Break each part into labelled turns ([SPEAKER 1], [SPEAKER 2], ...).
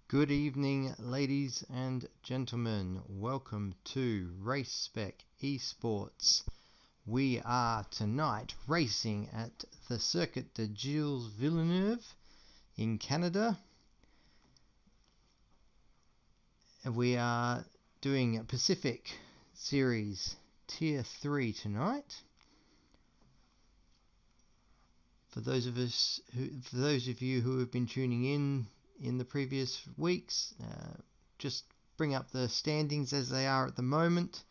[SPEAKER 1] Good evening, ladies and gentlemen. Welcome to Race Spec Esports. We are tonight racing at the Circuit de Gilles Villeneuve in Canada. We are doing Pacific Series Tier 3 tonight. For those of you who have been tuning in the previous weeks, just bring up the standings as they are at the moment.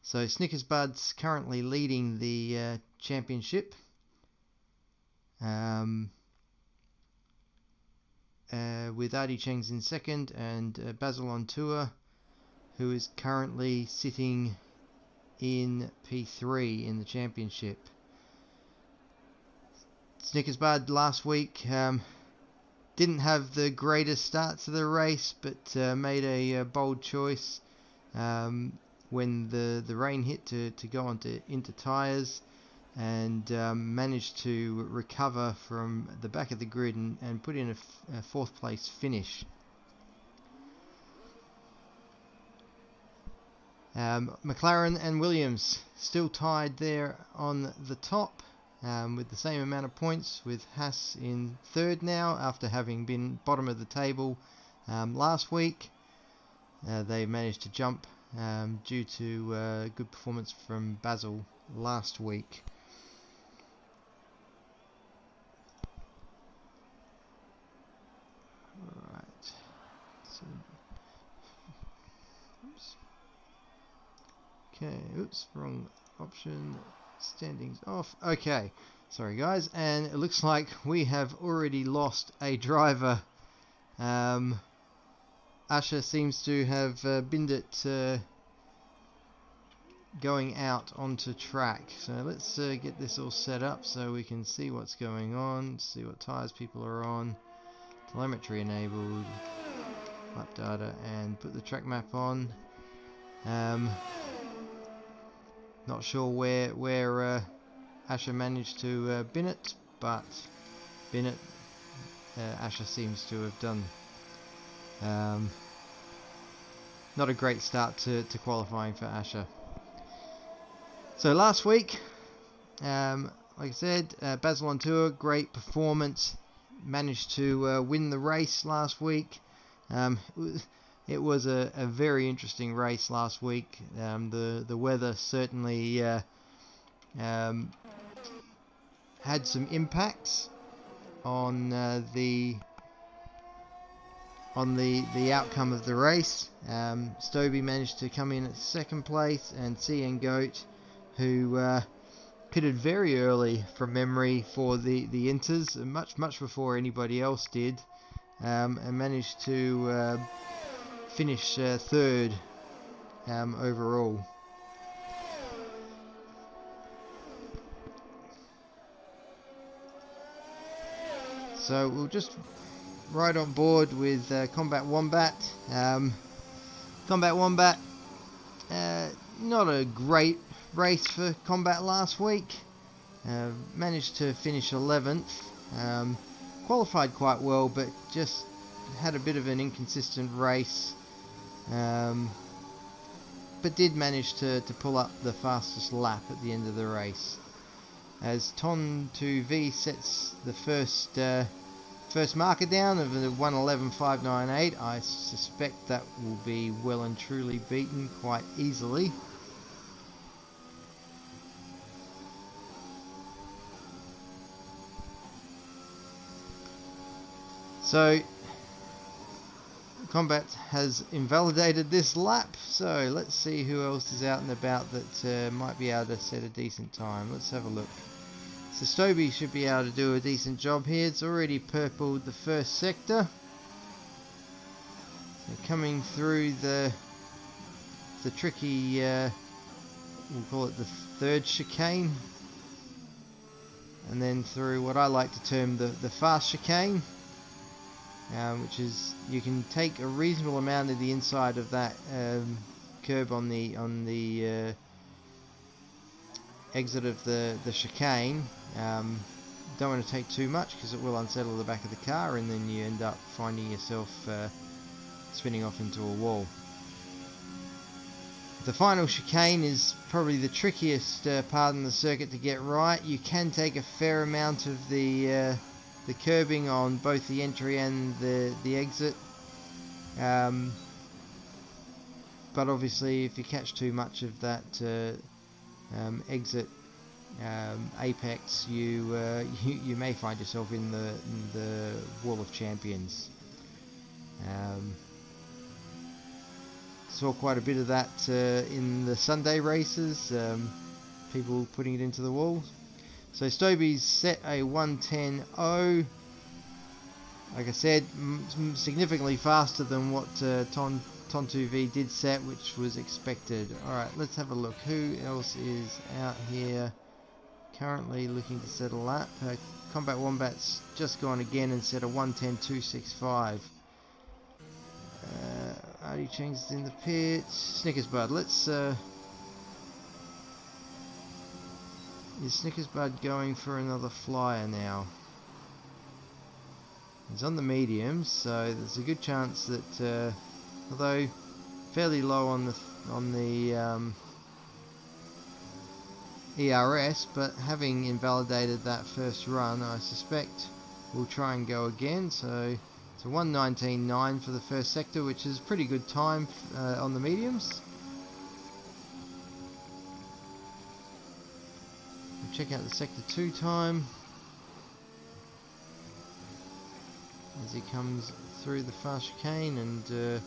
[SPEAKER 1] So Snickers Bud's currently leading the championship, with Artie Cheng's in second, and Basil on tour, who is currently sitting in P3 in the championship. Snickers Bud last week didn't have the greatest start to the race, but made a bold choice when the rain hit to go into tyres, and managed to recover from the back of the grid and put in a fourth place finish. McLaren and Williams still tied there on the top, with the same amount of points, with Haas in third now after having been bottom of the table last week. They managed to jump due to good performance from Basil last week. Right. So, oops, wrong option. Standings off. Okay, sorry guys, and it looks like we have already lost a driver. Usher seems to have binned it going out onto track. So let's get this all set up so we can see what's going on, see what tyres people are on, telemetry enabled, lap data, and put the track map on. Not sure where Asher managed to bin it, but bin it Asher seems to have done. Not a great start to qualifying for Asher. So last week, like I said, Basil on tour, great performance, managed to win the race last week. It was a very interesting race last week. The weather certainly had some impacts on the outcome of the race. Stobie managed to come in at second place, and CN Goat, who pitted very early from memory for the Inters, much before anybody else did, and managed to finish third overall. So we'll just ride on board with Combat Wombat. Combat Wombat, not a great race for Combat last week. Managed to finish 11th. Qualified quite well, but just had a bit of an inconsistent race. But did manage to pull up the fastest lap at the end of the race, as Ton2V sets the first marker down of the 1:11.598. I suspect that will be well and truly beaten quite easily. So Combat has invalidated this lap, so let's see who else is out and about that might be able to set a decent time. Let's have a look. So Stobie should be able to do a decent job here. It's already purpled the first sector. So coming through the tricky, we'll call it the third chicane, and then through what I like to term the fast chicane. Which is, you can take a reasonable amount of the inside of that curb on the exit of the chicane. Don't want to take too much because it will unsettle the back of the car, and then you end up finding yourself spinning off into a wall. The final chicane is probably the trickiest part in the circuit to get right. You can take a fair amount of the curbing on both the entry and the exit. But obviously if you catch too much of that exit apex, you may find yourself in the wall of champions. Saw quite a bit of that in the Sunday races, people putting it into the wall. So Stobie's set a 1:10.0. Like I said, significantly faster than what Ton2V did set, which was expected. Alright, let's have a look. Who else is out here currently looking to set a lap? Combat Wombat's just gone again and set a 1:10.265. Artie Cheng's in the pit. Snickers Bud, let's is Snickers Bud going for another flyer now? He's on the mediums, so there's a good chance that although fairly low on the ERS, but having invalidated that first run, I suspect we'll try and go again. So it's a 1:19.9 for the first sector, which is pretty good time on the mediums. We'll check out the sector 2 time as he comes through the fast chicane, and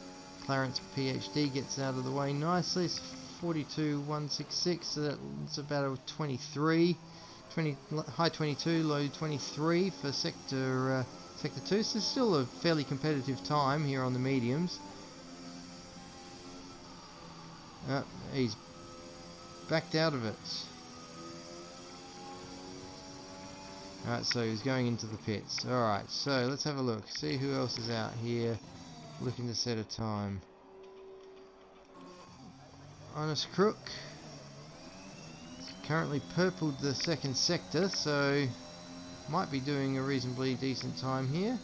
[SPEAKER 1] Clarence PhD gets out of the way nicely. It's 42.166, so that's about a 23, high 22, low 23 for sector 2. So it's still a fairly competitive time here on the mediums. He's backed out of it. Alright, so he's going into the pits. Alright, so let's have a look. See who else is out here looking to set a time. Honest Crook currently purpled the second sector, so might be doing a reasonably decent time here.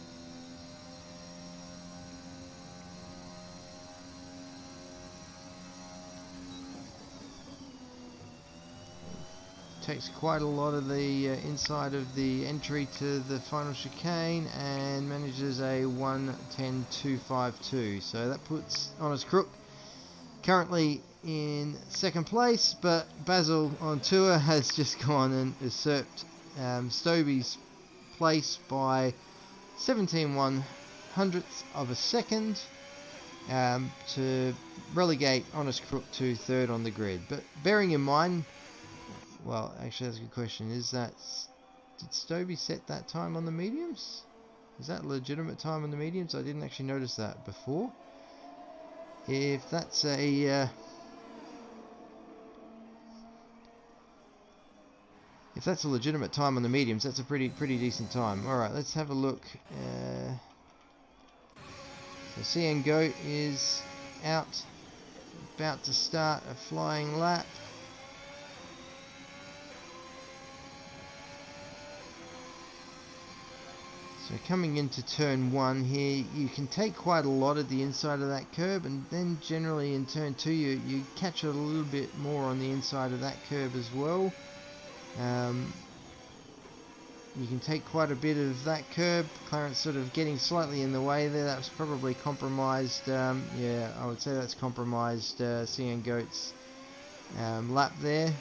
[SPEAKER 1] Takes quite a lot of the inside of the entry to the final chicane and manages a 1:10.252. So that puts Honest Crook currently in second place, but Basil on tour has just gone and usurped Stobie's place by 17/100ths of a second to relegate Honest Crook to third on the grid. But bearing in mind, well, actually that's a good question, did Stobie set that time on the mediums? Is that legitimate time on the mediums? I didn't actually notice that before. If that's a legitimate time on the mediums, that's a pretty decent time. Alright, let's have a look. So CN Goat is out, about to start a flying lap. So coming into turn 1 here, you can take quite a lot of the inside of that curb, and then generally in turn 2 you catch it a little bit more on the inside of that curb as well. You can take quite a bit of that curb. Clarence sort of getting slightly in the way there. That was probably compromised. Yeah, I would say that's compromised CN Goat's lap there.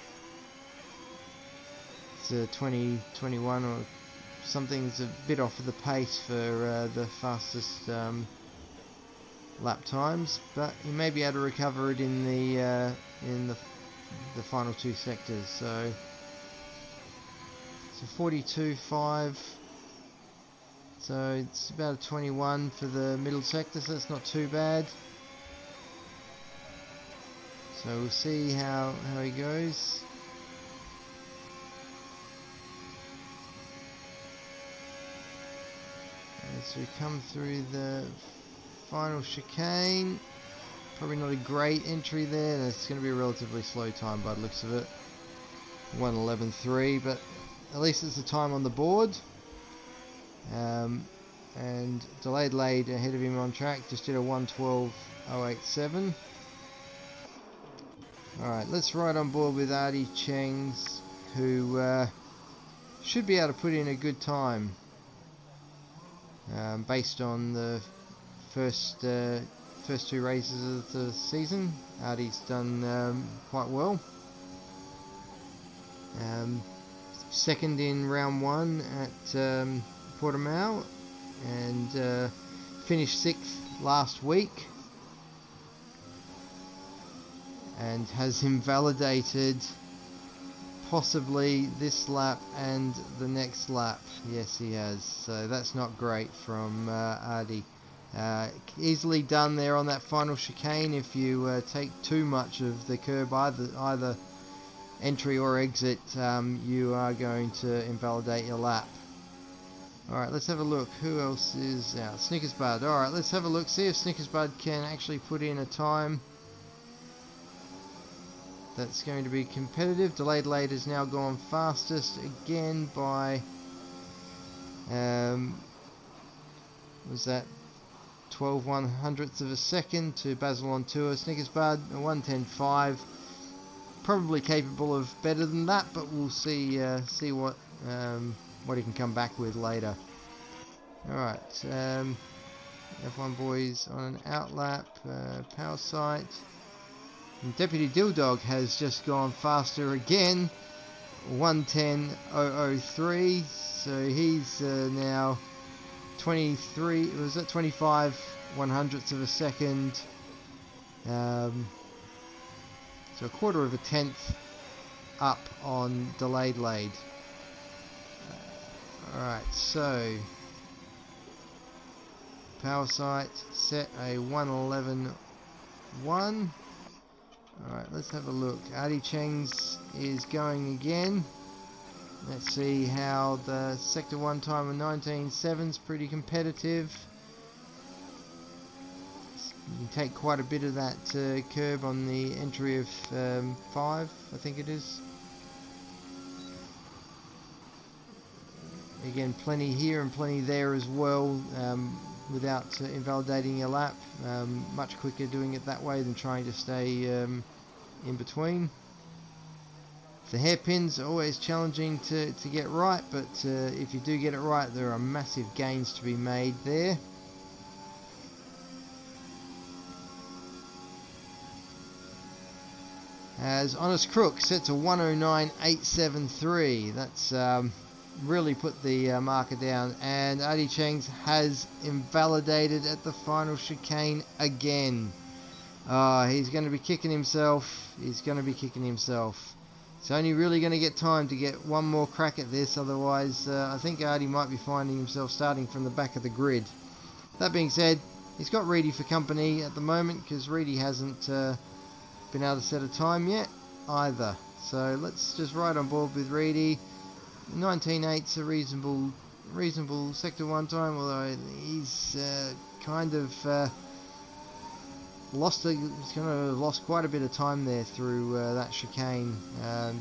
[SPEAKER 1] It's a 20-21 or something's a bit off of the pace for the fastest lap times, but you may be able to recover it in the final 2 sectors. So 42.5, so it's about a 21 for the middle sector, so that's not too bad. So we'll see how he goes. As we come through the final chicane, probably not a great entry there. It's going to be a relatively slow time by the looks of it, 1:11.3, but at least it's a time on the board. and Delayed Laid ahead of him on track, just did a 1:12.087. Alright, let's ride on board with Artie Chengs, who should be able to put in a good time based on the first two races of the season. Artie's done quite well. Second in round 1 at Portimao, and finished 6th last week, and has invalidated possibly this lap and the next lap. Yes, he has. So that's not great from Artie. Easily done there on that final chicane. If you take too much of the curb, either entry or exit, you are going to invalidate your lap. Alright, let's have a look. Who else is out? Snickersbud. Alright, let's have a look. See if Snickersbud can actually put in a time that's going to be competitive. Delayed Laid has now gone fastest again by was that 12/100ths of a second to Basil on Tour. Snickersbud a 1:10.5, probably capable of better than that, but we'll see what he can come back with later. Alright, F1 boys on an outlap, power sight. And Deputy Dilldog has just gone faster again, 1:10.003, so he's now 25/100ths of a second, so a quarter of a tenth up on Delayed Laid. Alright, so power sight set a 1:11.1. Alright, let's have a look. Artie Chengs is going again. Let's see how the Sector 1 time of 19.7's pretty competitive. You can take quite a bit of that curb on the entry of 5, I think it is. Again, plenty here and plenty there as well, without invalidating your lap. Much quicker doing it that way than trying to stay in between. The hairpins are always challenging to get right, but if you do get it right, there are massive gains to be made there. As Honest Crook sets a 1:09.873. That's really put the marker down, and Artie Chengs has invalidated at the final chicane again. He's going to be kicking himself. He's only really going to get time to get one more crack at this, otherwise I think Artie might be finding himself starting from the back of the grid. That being said, he's got Reedy for company at the moment, because Reedy hasn't been able to set a time yet either. So let's just ride on board with Reedy. 19.8's a reasonable Sector 1 time, although he's kind of lost quite a bit of time there through that chicane.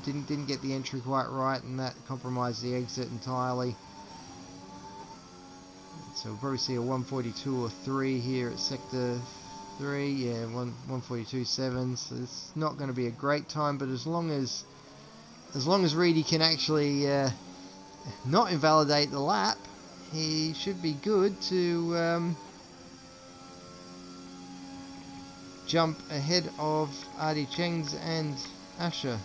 [SPEAKER 1] Didn't get the entry quite right, and that compromised the exit entirely. So we'll probably see a 1:42 or 3 here at Sector 3. Yeah, 1:42.7. So it's not going to be a great time, but as long as Reedy can actually not invalidate the lap, he should be good to jump ahead of Artie Chengs and Asher.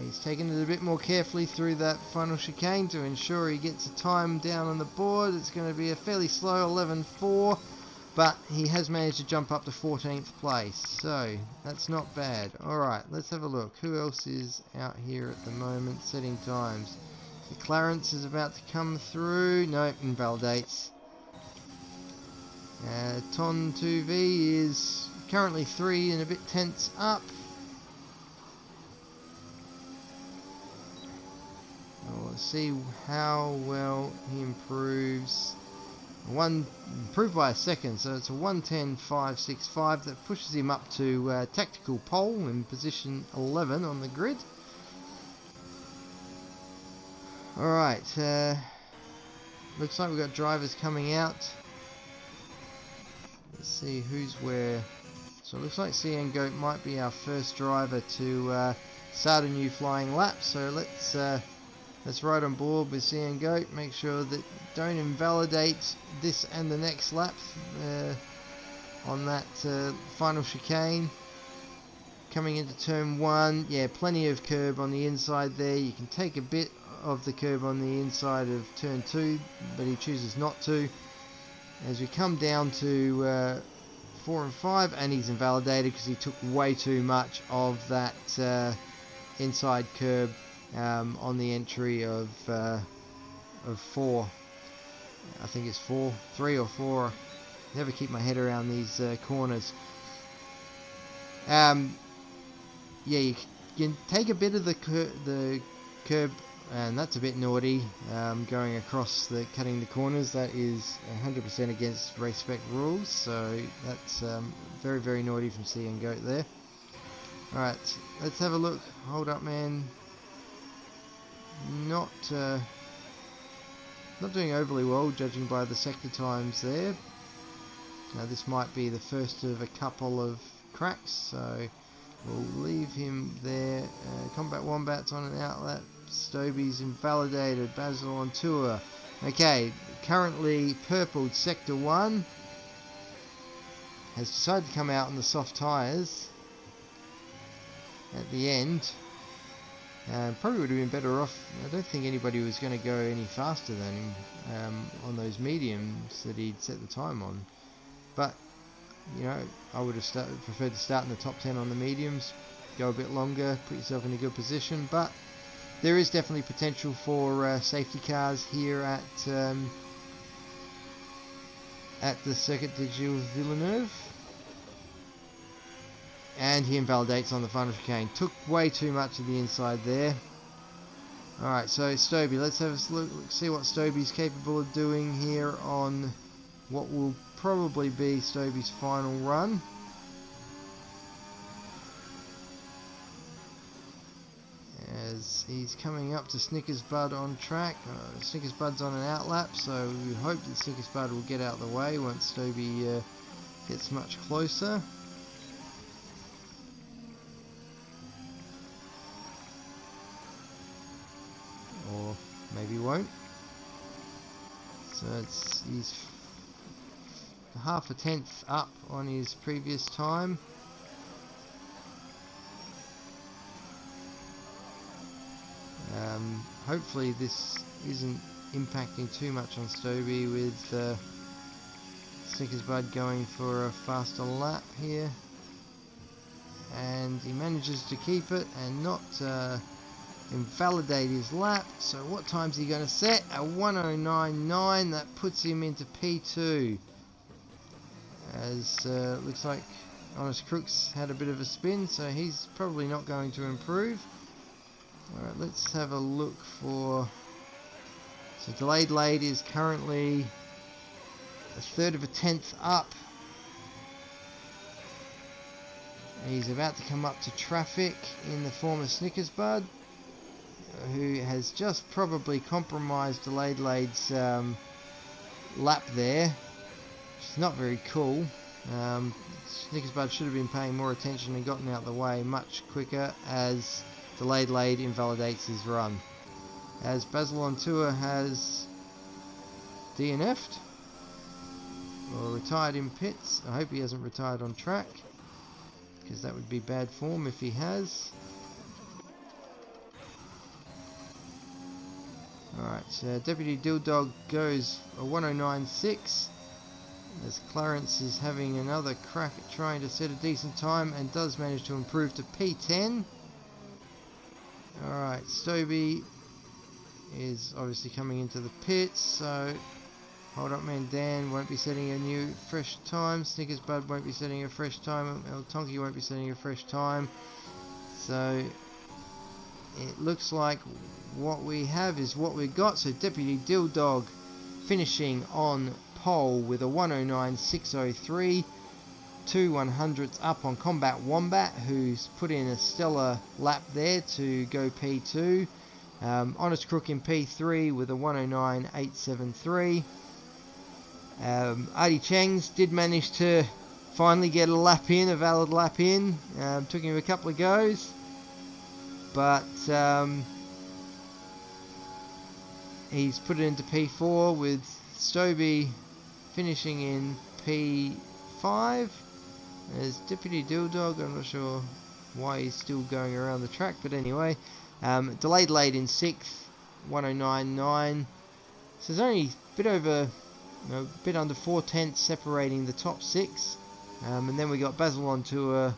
[SPEAKER 1] He's taking it a bit more carefully through that final chicane to ensure he gets a time down on the board. It's going to be a fairly slow 11.4, but he has managed to jump up to 14th place, so that's not bad. Alright, let's have a look. Who else is out here at the moment setting times? So Clarence is about to come through. Nope, invalidates. Ton 2V is currently 3 and a bit tenths up. Let's see how well he improves. Improved by a second, so it's a 1:10.565. that pushes him up to tactical pole in position 11 on the grid. Alright, looks like we've got drivers coming out. Let's see who's where. So it looks like CN Goat might be our first driver to start a new flying lap. So let's ride on board with CN Goat. Make sure that don't invalidate this and the next lap on that final chicane. Coming into turn 1, yeah, plenty of curb on the inside there. You can take a bit of the curb on the inside of turn 2, but he chooses not to. As we come down to 4 and 5, and he's invalidated because he took way too much of that inside curb on the entry of 4. I think it's 3 or 4. Never keep my head around these corners. Yeah, you can take a bit of the curb, and that's a bit naughty, going across cutting the corners. That is 100% against Race Spec rules, so that's very, very naughty from CN Goat there. Alright, let's have a look. Hold up, man. Not doing overly well, judging by the sector times there. Now this might be the first of a couple of cracks, so we'll leave him there. Combat Wombat's on an outlap. Stobie's invalidated. Basil on tour. Okay, currently purpled sector 1 has decided to come out on the soft tyres at the end. Probably would have been better off. I don't think anybody was going to go any faster than him on those mediums that he'd set the time on. But you know, I would have preferred to start in the top 10 on the mediums, go a bit longer, put yourself in a good position. But there is definitely potential for safety cars here at the Circuit de Gilles Villeneuve. And he invalidates on the final chicane. Took way too much of the inside there. Alright, so Stobie, let's have a look, see what Stobie's capable of doing here on what will probably be Stobie's final run. As he's coming up to Snickers Bud on track. Snickers Bud's on an outlap, so we hope that Snickers Bud will get out of the way once Stobie gets much closer. Or maybe won't. So he's half a tenth up on his previous time. Hopefully this isn't impacting too much on Stobie with Snickers Bud going for a faster lap here. And he manages to keep it and not invalidate his lap. So what time's he going to set? A 1:09.9. That puts him into P2. As looks like Honest Crooks had a bit of a spin, so he's probably not going to improve. Alright, let's have a look for... So Delayed Lade is currently a third of a tenth up. He's about to come up to traffic in the form of Snickers Bud, who has just probably compromised Delayed Lade's lap there, which is not very cool. Snickers Bud should have been paying more attention and gotten out of the way much quicker as Delayed Lade invalidates his run. As Basil on tour has DNF'd or retired in pits. I hope he hasn't retired on track, because that would be bad form if he has. Alright, so Deputy Dilldog goes a 1:09.6 as Clarence is having another crack at trying to set a decent time and does manage to improve to P10. Alright, Stobie is obviously coming into the pits, so Hold Up Man Dan won't be setting a new fresh time. Snickers Bud won't be setting a fresh time. El Tonki won't be setting a fresh time. So it looks like what we have is what we got. So Deputy Dilldog finishing on pole with a 1:09.603. 2 100ths up on Combat Wombat, who's put in a stellar lap there to go P2. Honest Crook in P3 with a 109.873. Artie Cheng's did manage to finally get a lap in, a valid lap in. Took him a couple of goes, but he's put it into P4 with Stobie finishing in P5. There's Deputy Dilldog. I'm not sure why he's still going around the track, but anyway. Delayed Late in 6th, 109.9. So there's only a bit over, a bit under 4/10 separating the top 6. And then we got Basil on Tour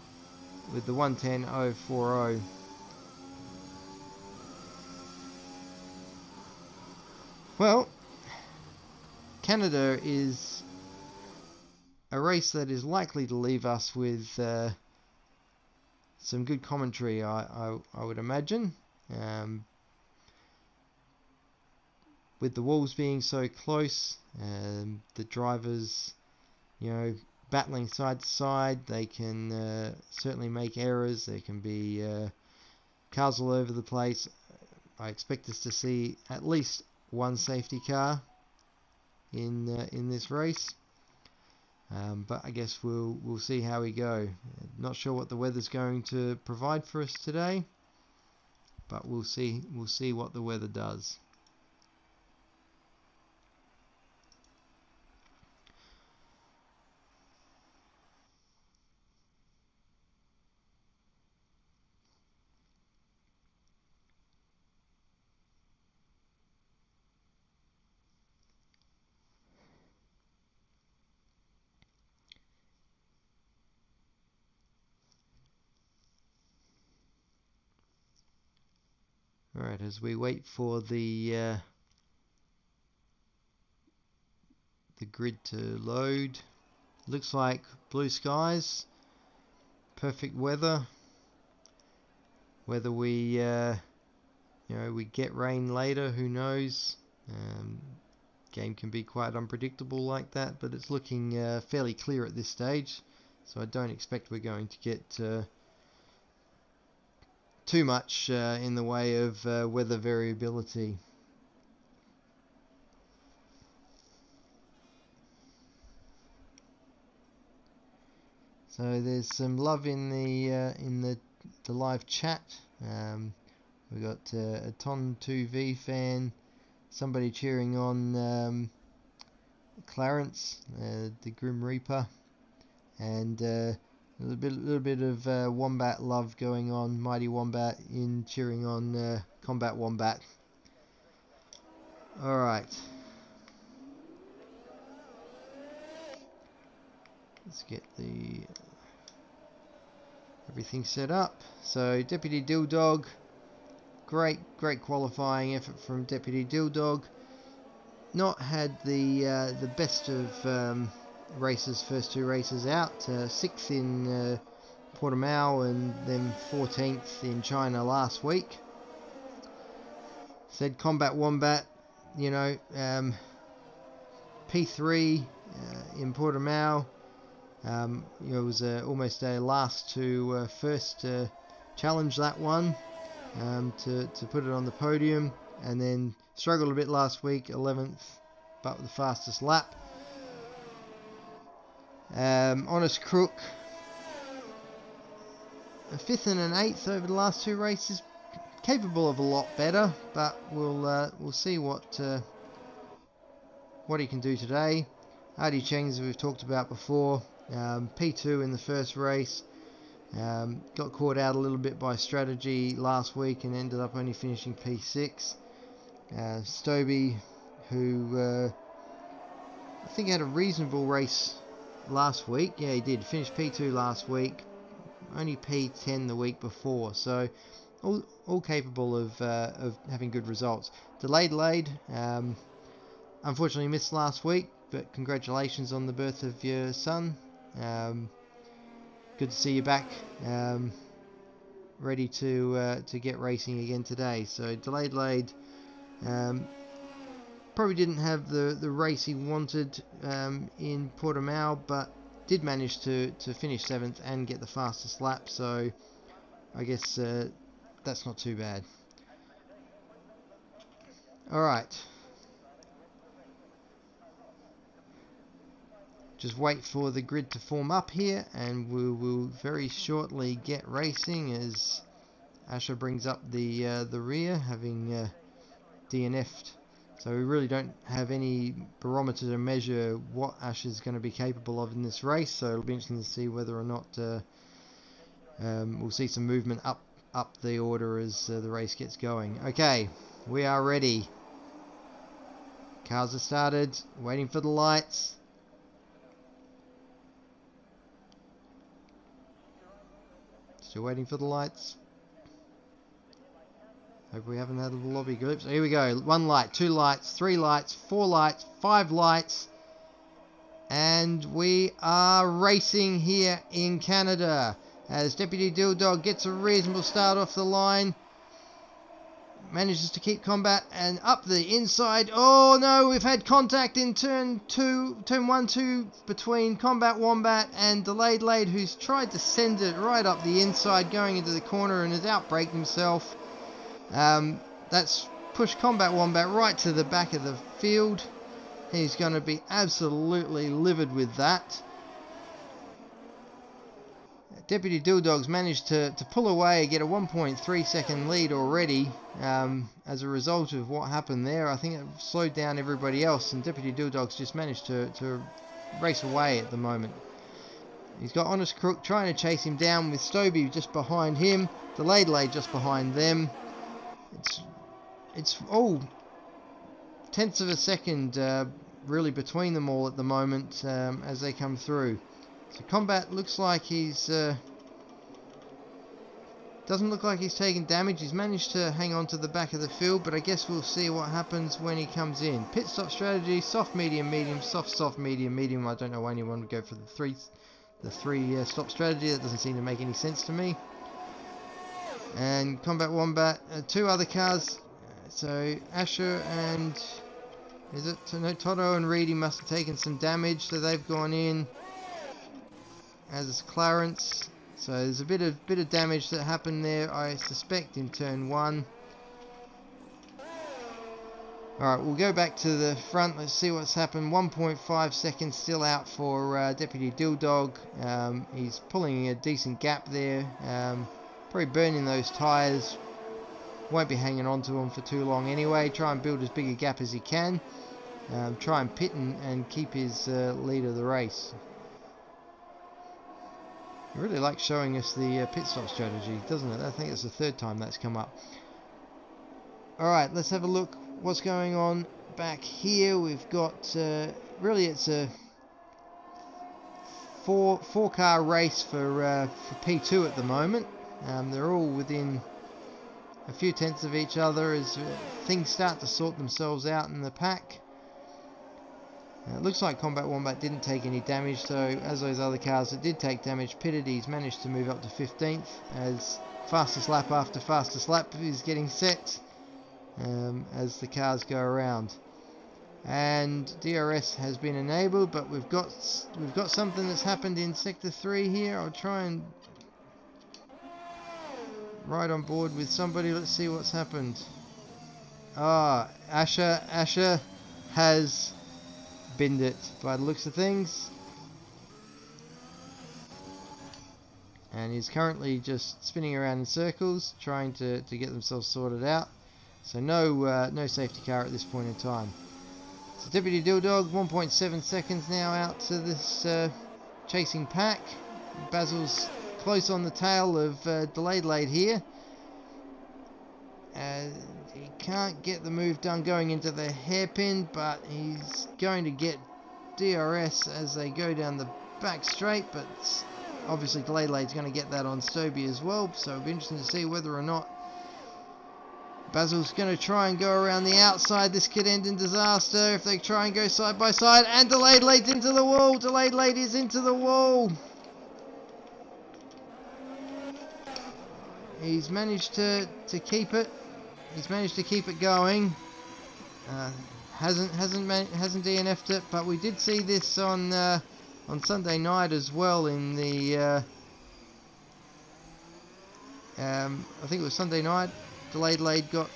[SPEAKER 1] with the 110.040. Well, Canada is a race that is likely to leave us with some good commentary, I would imagine. With the walls being so close, the drivers, battling side to side, they can certainly make errors. There can be cars all over the place. I expect us to see at least one safety car in this race. But I guess we'll see how we go. Not sure what the weather's going to provide for us today, but we'll see what the weather does. Alright, as we wait for the grid to load, looks like blue skies, perfect weather. Whether we we get rain later, who knows? Game can be quite unpredictable like that, but it's looking fairly clear at this stage, so I don't expect we're going to get too much in the way of weather variability. So there's some love in the live chat. We got a Ton2V fan, somebody cheering on Clarence, the Grim Reaper, and a little bit of Wombat love going on. Mighty Wombat in cheering on Combat Wombat. All right, let's get everything set up. So Deputy Dilldog, great qualifying effort from Deputy Dilldog. Not had the best of races, first two races out. 6th in Portimao and then 14th in China last week. Said Combat Wombat, P3 in Portimao. It was almost a last to first challenge, that one, to put it on the podium, and then struggled a bit last week, 11th, but with the fastest lap. Honest Crook, a 5th and an 8th over the last two races, capable of a lot better, but we'll see what he can do today. Artie Cheng, as we've talked about before, P2 in the first race, got caught out a little bit by strategy last week and ended up only finishing P6. Stobie, who I think had a reasonable race last week. Yeah, he did finish P2 last week, only P10 the week before, so all capable of having good results. Delayed Late, unfortunately missed last week, but congratulations on the birth of your son. Good to see you back, ready to get racing again today. So Delayed Late probably didn't have the race he wanted in Portimao, but did manage to finish 7th and get the fastest lap, so I guess that's not too bad. Alright. Just wait for the grid to form up here, and we will very shortly get racing as Asher brings up the rear, having DNF'd. So we really don't have any barometer to measure what Asher's going to be capable of in this race. So it'll be interesting to see whether or not we'll see some movement up the order as the race gets going. Okay, we are ready. Cars are started, waiting for the lights. Still waiting for the lights. Hope we haven't had a lobby group. So here we go. 1 light, 2 lights, 3 lights, 4 lights, 5 lights. And we are racing here in Canada. As Deputy Dilldog gets a reasonable start off the line. Manages to keep combat and up the inside. Oh no, we've had contact in turn 1, 2 between Combat Wombat and Delayed Lade, who's tried to send it right up the inside going into the corner and has outbraked himself. That's pushed Combat Wombat right to the back of the field. He's going to be absolutely livid with that. Deputy Dilldog's managed to pull away, get a 1.3 second lead already as a result of what happened there. I think it slowed down everybody else, and Deputy Dilldog's just managed to race away at the moment. He's got Honest Crook trying to chase him down with Stoby just behind him, Delayed Lade just behind them. It's all tenths of a second really between them all at the moment as they come through. So Combat looks like he's doesn't look like he's taken damage. He's managed to hang on to the back of the field, but I guess we'll see what happens when he comes in. Pit stop strategy: soft, medium, medium, soft, medium, medium. I don't know why anyone would go for the three stop strategy. That doesn't seem to make any sense to me. And Combat Wombat, 2 other cars. So Asher and no, Toto and Reedy must have taken some damage, so they've gone in. As is Clarence, so there's a bit of damage that happened there, I suspect, in turn 1. Alright, we'll go back to the front. Let's see what's happened. 1.5 seconds still out for Deputy Dilldog. He's pulling a decent gap there, probably burning those tyres. Won't be hanging on to them for too long anyway. Try and build as big a gap as he can. Try and pit and keep his lead of the race. It really likes showing us the pit stop strategy, doesn't it? I think it's the 3rd time that's come up. Alright, let's have a look what's going on back here. We've got, really it's a four car race for P2 at the moment. They're all within a few tenths of each other as things start to sort themselves out in the pack. It looks like Combat Wombat didn't take any damage, so as those other cars that did take damage pitted, he's managed to move up to 15th as fastest lap after fastest lap is getting set as the cars go around. And DRS has been enabled, but we've got something that's happened in Sector 3 here. I'll try and ride on board with somebody. Let's see what's happened. Asher has binned it by the looks of things, and he's currently just spinning around in circles trying to get themselves sorted out. So no safety car at this point in time. So Deputy Dilldog 1.7 seconds now out to this chasing pack. Basil's close on the tail of Delayed Lade here. He can't get the move done going into the hairpin, but he's going to get DRS as they go down the back straight, but obviously Delayed Lade's going to get that on Stoby as well, so it'll be interesting to see whether or not Basil's going to try and go around the outside. This could end in disaster if they try and go side by side, and Delayed Lade's into the wall. Delayed Lade is into the wall. He's managed to keep it. He's managed to keep it going. Hasn't DNF'd it, but we did see this on Sunday night as well. In the I think it was Sunday night. Delayed Lade got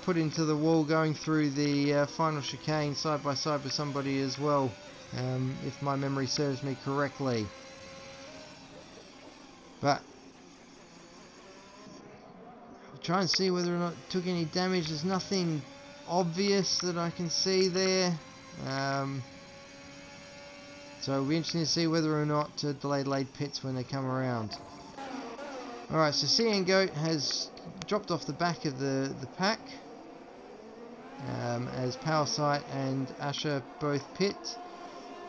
[SPEAKER 1] put into the wall going through the final chicane side by side with somebody as well, if my memory serves me correctly. But I'll try and see whether or not it took any damage. There's nothing obvious that I can see there. So it'll be interesting to see whether or not delayed laid pits when they come around. Alright, so CN Goat has dropped off the back of the pack, as Powersight and Asher both pit.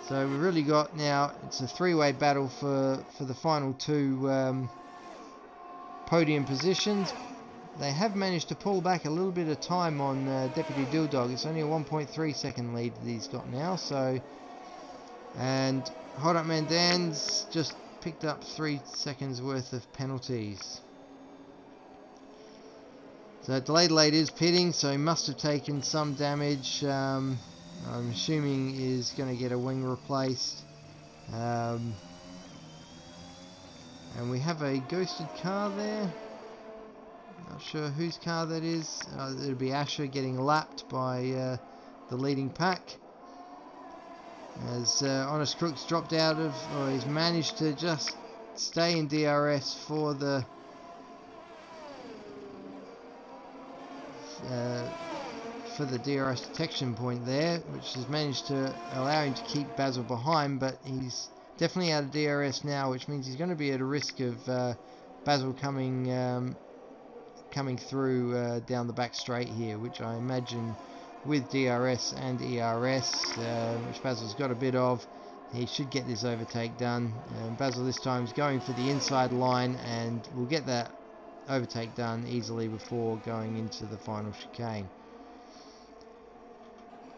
[SPEAKER 1] So we've really got now, it's a three-way battle for the final two podium positions. They have managed to pull back a little bit of time on Deputy Dilldog. It's only a 1.3 second lead that he's got now. So, and Hold Up Man Dan's just picked up 3 seconds worth of penalties. So delayed late is pitting, so he must have taken some damage. I'm assuming is going to get a wing replaced. And we have a ghosted car there. Not sure whose car that is. It'll be Asher getting lapped by the leading pack. As Honest Crooks dropped out of, or he's managed to just stay in DRS for the DRS detection point there, which has managed to allow him to keep Basil behind, but he's definitely out of DRS now, which means he's going to be at a risk of Basil coming through down the back straight here, which I imagine with DRS and ERS, which Basil's got a bit of, he should get this overtake done. Basil this time is going for the inside line and will get that overtake done easily before going into the final chicane.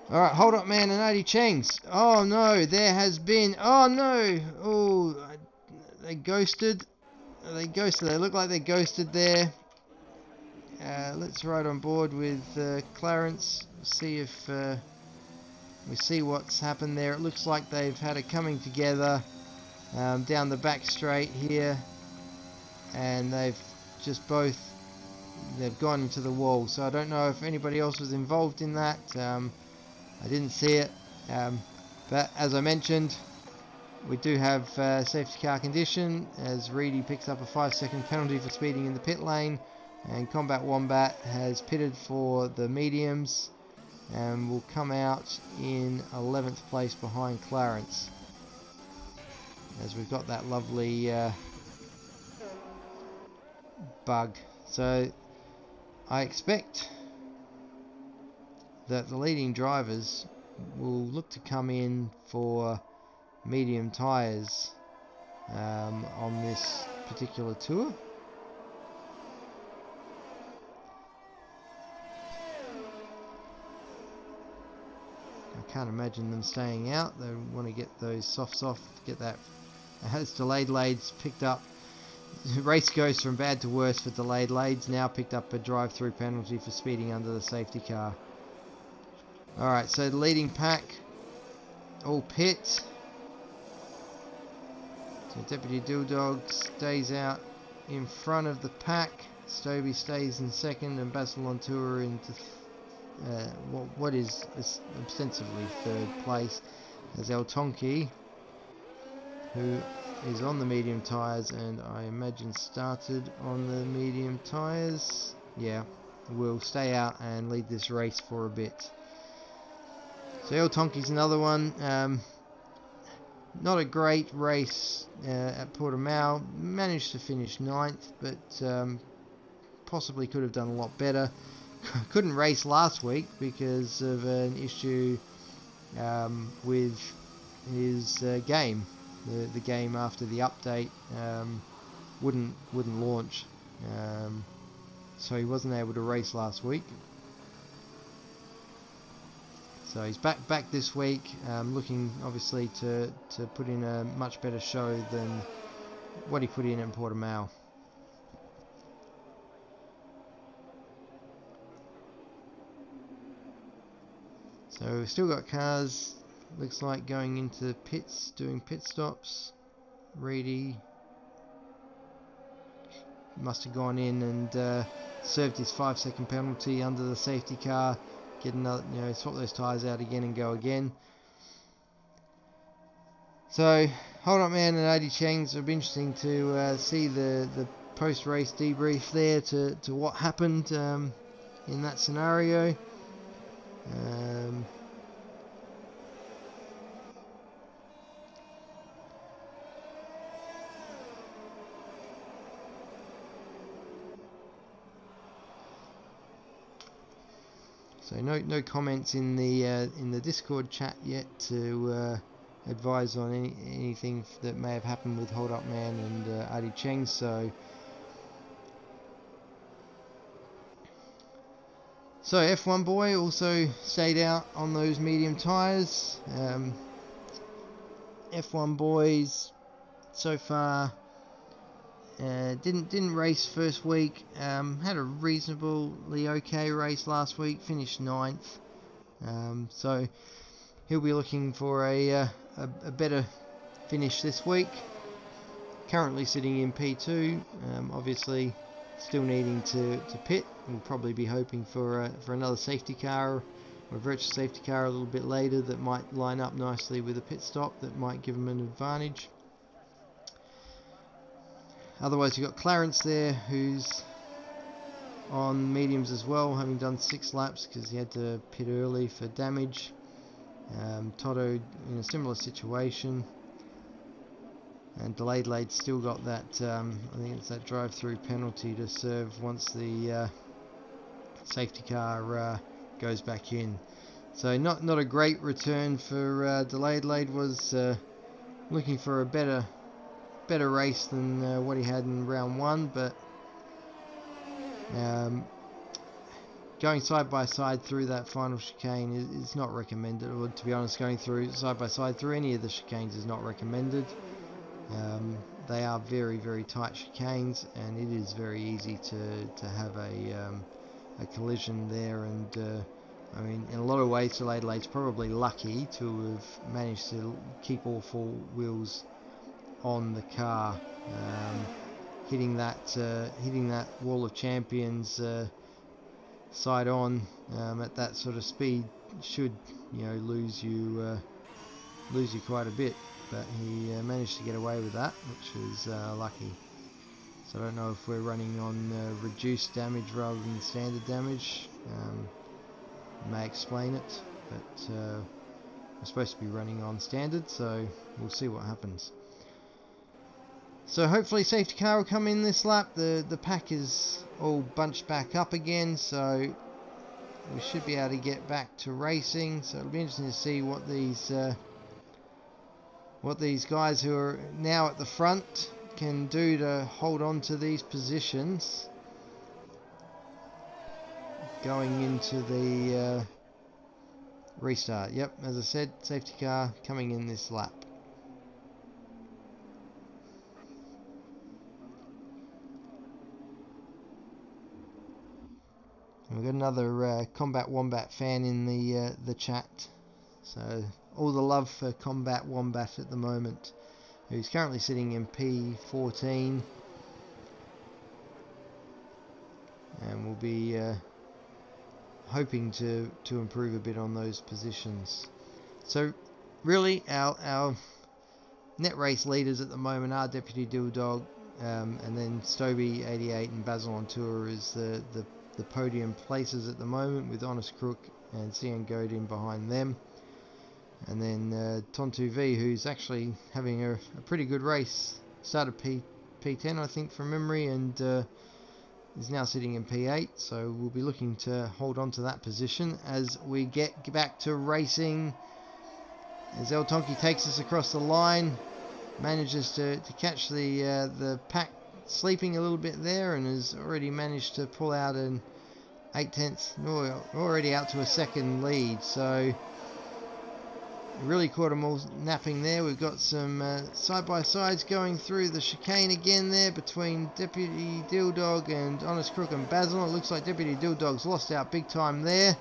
[SPEAKER 1] Alright, Hold Up Man and 80 Chengs. Oh no, there has been, oh no, oh, they ghosted. They look like they ghosted there. Let's ride on board with Clarence, see if we see what's happened there. It looks like they've had a coming together down the back straight here, and they've gone into the wall. So I don't know if anybody else was involved in that. I didn't see it, but as I mentioned, we do have safety car condition as Reedy picks up a 5-second penalty for speeding in the pit lane. And Combat Wombat has pitted for the mediums and will come out in 11th place behind Clarence, as we've got that lovely bug. So I expect that the leading drivers will look to come in for medium tyres on this particular tour. I can't imagine them staying out. They want to get those softs off, get that. As delayed lades picked up, race goes from bad to worse for delayed lades. Now picked up a drive-through penalty for speeding under the safety car. Alright, so the leading pack all pit. So Deputy Dilldog stays out in front of the pack. Stoby stays in second, and Basil Lontour into what is ostensibly third place, as El Tonki, who is on the medium tyres and I imagine started on the medium tyres, yeah, will stay out and lead this race for a bit. So El Tonki's another one. Not a great race at Portimao, managed to finish 9th, but possibly could have done a lot better. Couldn't race last week because of an issue with his game. The game after the update wouldn't launch, so he wasn't able to race last week. So he's back this week, looking obviously to put in a much better show than what he put in at Portimao. So we've still got cars, looks like, going into pits, doing pit stops. Reedy must have gone in and served his 5-second penalty under the safety car, get another, swap those tyres out again and go again. So Hold Up Man and Adi Cheng's, it'll be interesting to see the post-race debrief there to what happened in that scenario. So no comments in the Discord chat yet to advise on anything that may have happened with Hold Up Man and Adi Cheng. So F1 Boy also stayed out on those medium tyres. F1 Boys so far didn't race first week. Had a reasonably okay race last week. Finished 9th. So he'll be looking for a better finish this week. Currently sitting in P2. Obviously still needing to pit. We'll probably be hoping for another safety car or a virtual safety car a little bit later that might line up nicely with a pit stop that might give him an advantage. Otherwise, you've got Clarence there, who's on mediums as well, having done 6 laps because he had to pit early for damage. Toto in a similar situation, and Delayed Late's still got that, I think it's that drive-through penalty to serve once the safety car goes back in. So not a great return for Delayed Late. Was looking for a better race than what he had in round 1, but going side by side through that final chicane is not recommended. Or to be honest, going through side by side through any of the chicanes is not recommended. They are very, very tight chicanes, and it is very easy to have a collision there. And I mean, in a lot of ways, Delayed Late's probably lucky to have managed to keep all 4 wheels on the car. Hitting that wall of champions side on at that sort of speed should lose you quite a bit, but he managed to get away with that, which is lucky. So I don't know if we're running on reduced damage rather than standard damage. May explain it, but we're supposed to be running on standard, so we'll see what happens. So hopefully safety car will come in this lap. The pack is all bunched back up again, so we should be able to get back to racing. So it'll be interesting to see what these guys who are now at the front can do to hold on to these positions going into the restart. Yep, as I said, safety car coming in this lap. We've got another Combat Wombat fan in the chat, so all the love for Combat Wombat at the moment, who's currently sitting in P14, and we'll be hoping to improve a bit on those positions. So really our net race leaders at the moment are Deputy Dilldog, and then Stoby 88 and Basil on Tour is the podium places at the moment, with Honest Crook and Cian Godin behind them, and then Tontu V, who's actually having a pretty good race. Started P10 I think from memory, and is now sitting in P8, so we'll be looking to hold on to that position as we get back to racing. As El Tonki takes us across the line, manages to catch the pack sleeping a little bit there, and has already managed to pull out an 8/10, already out to a second lead. So really caught them all napping there. We've got some side-by-sides going through the chicane again there between Deputy Dilldog and Honest Crook and Basil. It looks like Deputy Dilldog's lost out big time there.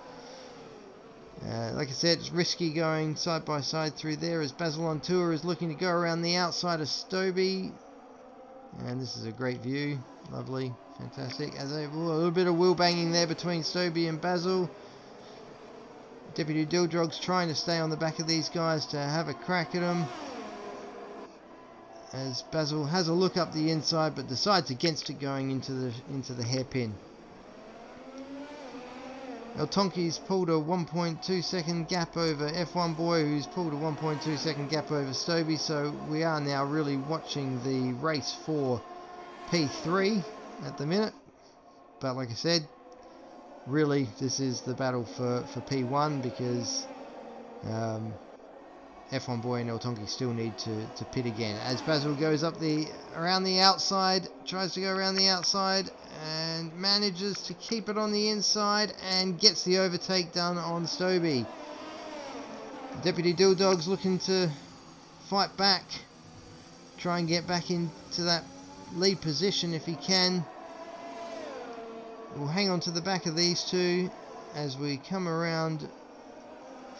[SPEAKER 1] Like I said, it's risky going side-by-side through there, as Basil on Tour is looking to go around the outside of Stoby. And this is a great view. Lovely. Fantastic. As a little bit of wheel banging there between Stobie and Basil. Deputy Dildrog's trying to stay on the back of these guys to have a crack at them. As Basil has a look up the inside but decides against it going into the hairpin. El Tonki's pulled a 1.2 second gap over F1 Boy, who's pulled a 1.2 second gap over Stobie, so we are now really watching the race for P3 at the minute. But like I said, really this is the battle for P1, because F1 Boy and El Tonki still need to pit again. As Basil goes up around the outside, tries to go around the outside and manages to keep it on the inside and gets the overtake done on Stobie. Deputy Dildog's looking to fight back, try and get back into that lead position if he can. We'll hang on to the back of these two as we come around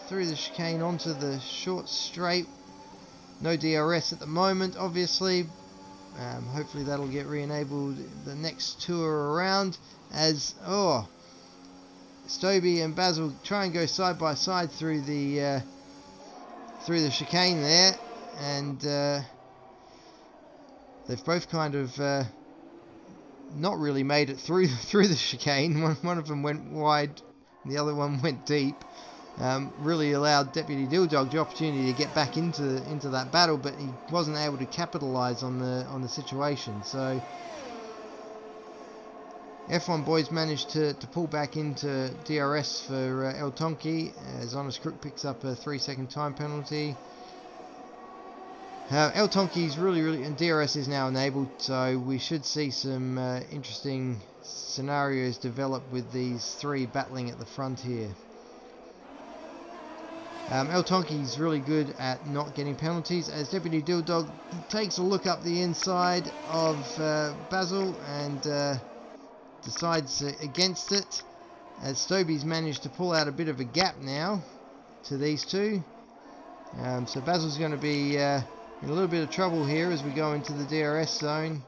[SPEAKER 1] through the chicane onto the short straight. No DRS at the moment, obviously. Hopefully that'll get re-enabled the next tour around, as Stobie and Basil try and go side by side through the chicane there, and they've both kind of not really made it through the chicane. One of them went wide, and the other one went deep. Really allowed Deputy Dildog the opportunity to get back into that battle, but he wasn't able to capitalise on the situation. So F1 Boys managed to pull back into DRS for El Tonki, as Honest Crook picks up a 3-second time penalty. El Tonki's really, and DRS is now enabled, so we should see some interesting scenarios develop with these three battling at the front here. El Tonki's really good at not getting penalties, as Deputy Dildog takes a look up the inside of Basil and decides against it, as Stobie's managed to pull out a bit of a gap now to these two. So Basil's going to be in a little bit of trouble here as we go into the DRS zone,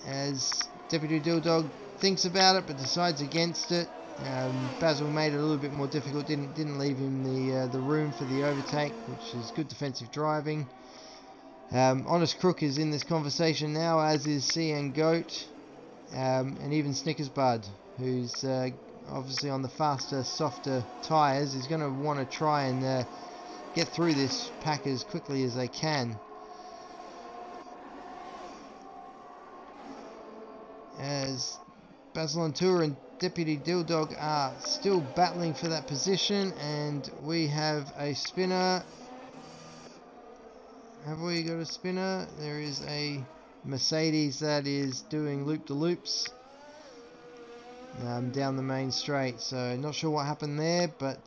[SPEAKER 1] as Deputy Dildog thinks about it but decides against it. Basil made it a little bit more difficult, didn't leave him the room for the overtake, which is good defensive driving. Honest Crook is in this conversation now, as is CN Goat, and even Snickers Bud, who's obviously on the faster, softer tyres, is going to want to try and get through this pack as quickly as they can. As Basil on Tour and Deputy Dildog are still battling for that position, and we have a spinner. Have we got a spinner? There is a Mercedes that is doing loop-de-loops down the main straight, so not sure what happened there, but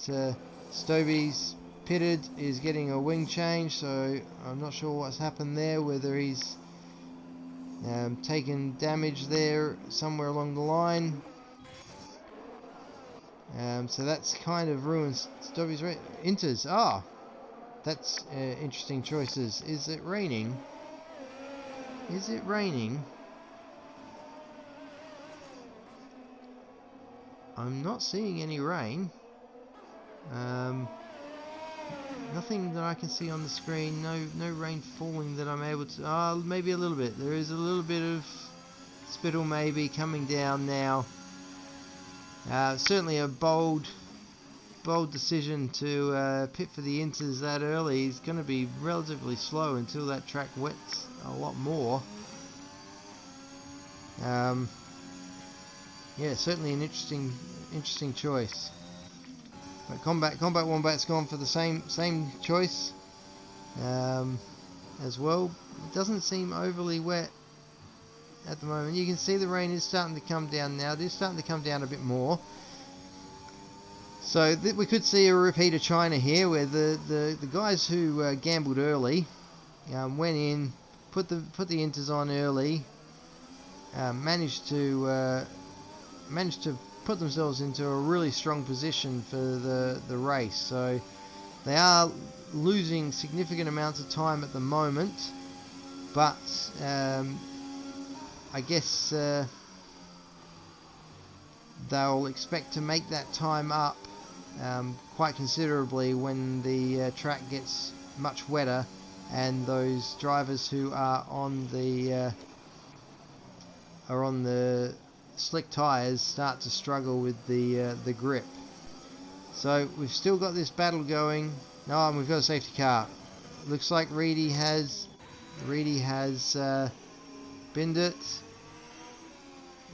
[SPEAKER 1] Stobie's pitted, is getting a wing change, so I'm not sure what's happened there, whether he's taken damage there somewhere along the line. So that's kind of ruined Stobie's race. Inters. That's interesting choices. Is it raining? Is it raining? I'm not seeing any rain. Nothing that I can see on the screen. No rain falling that I'm able to. Maybe a little bit. There is a little bit of spittle maybe coming down now. Certainly a bold decision to pit for the Inters that early. He's going to be relatively slow until that track wets a lot more. Yeah, certainly an interesting choice. But Combat Wombat's gone for the same choice as well. It doesn't seem overly wet at the moment. You can see the rain is starting to come down now. It is starting to come down a bit more. So we could see a repeat of China here, where the guys who gambled early went in, put the Inters on early, managed to put themselves into a really strong position for the race. So they are losing significant amounts of time at the moment. but I guess they'll expect to make that time up quite considerably when the track gets much wetter and those drivers who are on the slick tyres start to struggle with the grip. So we've still got this battle going. No, and we've got a safety car. Looks like Reedy has binned it.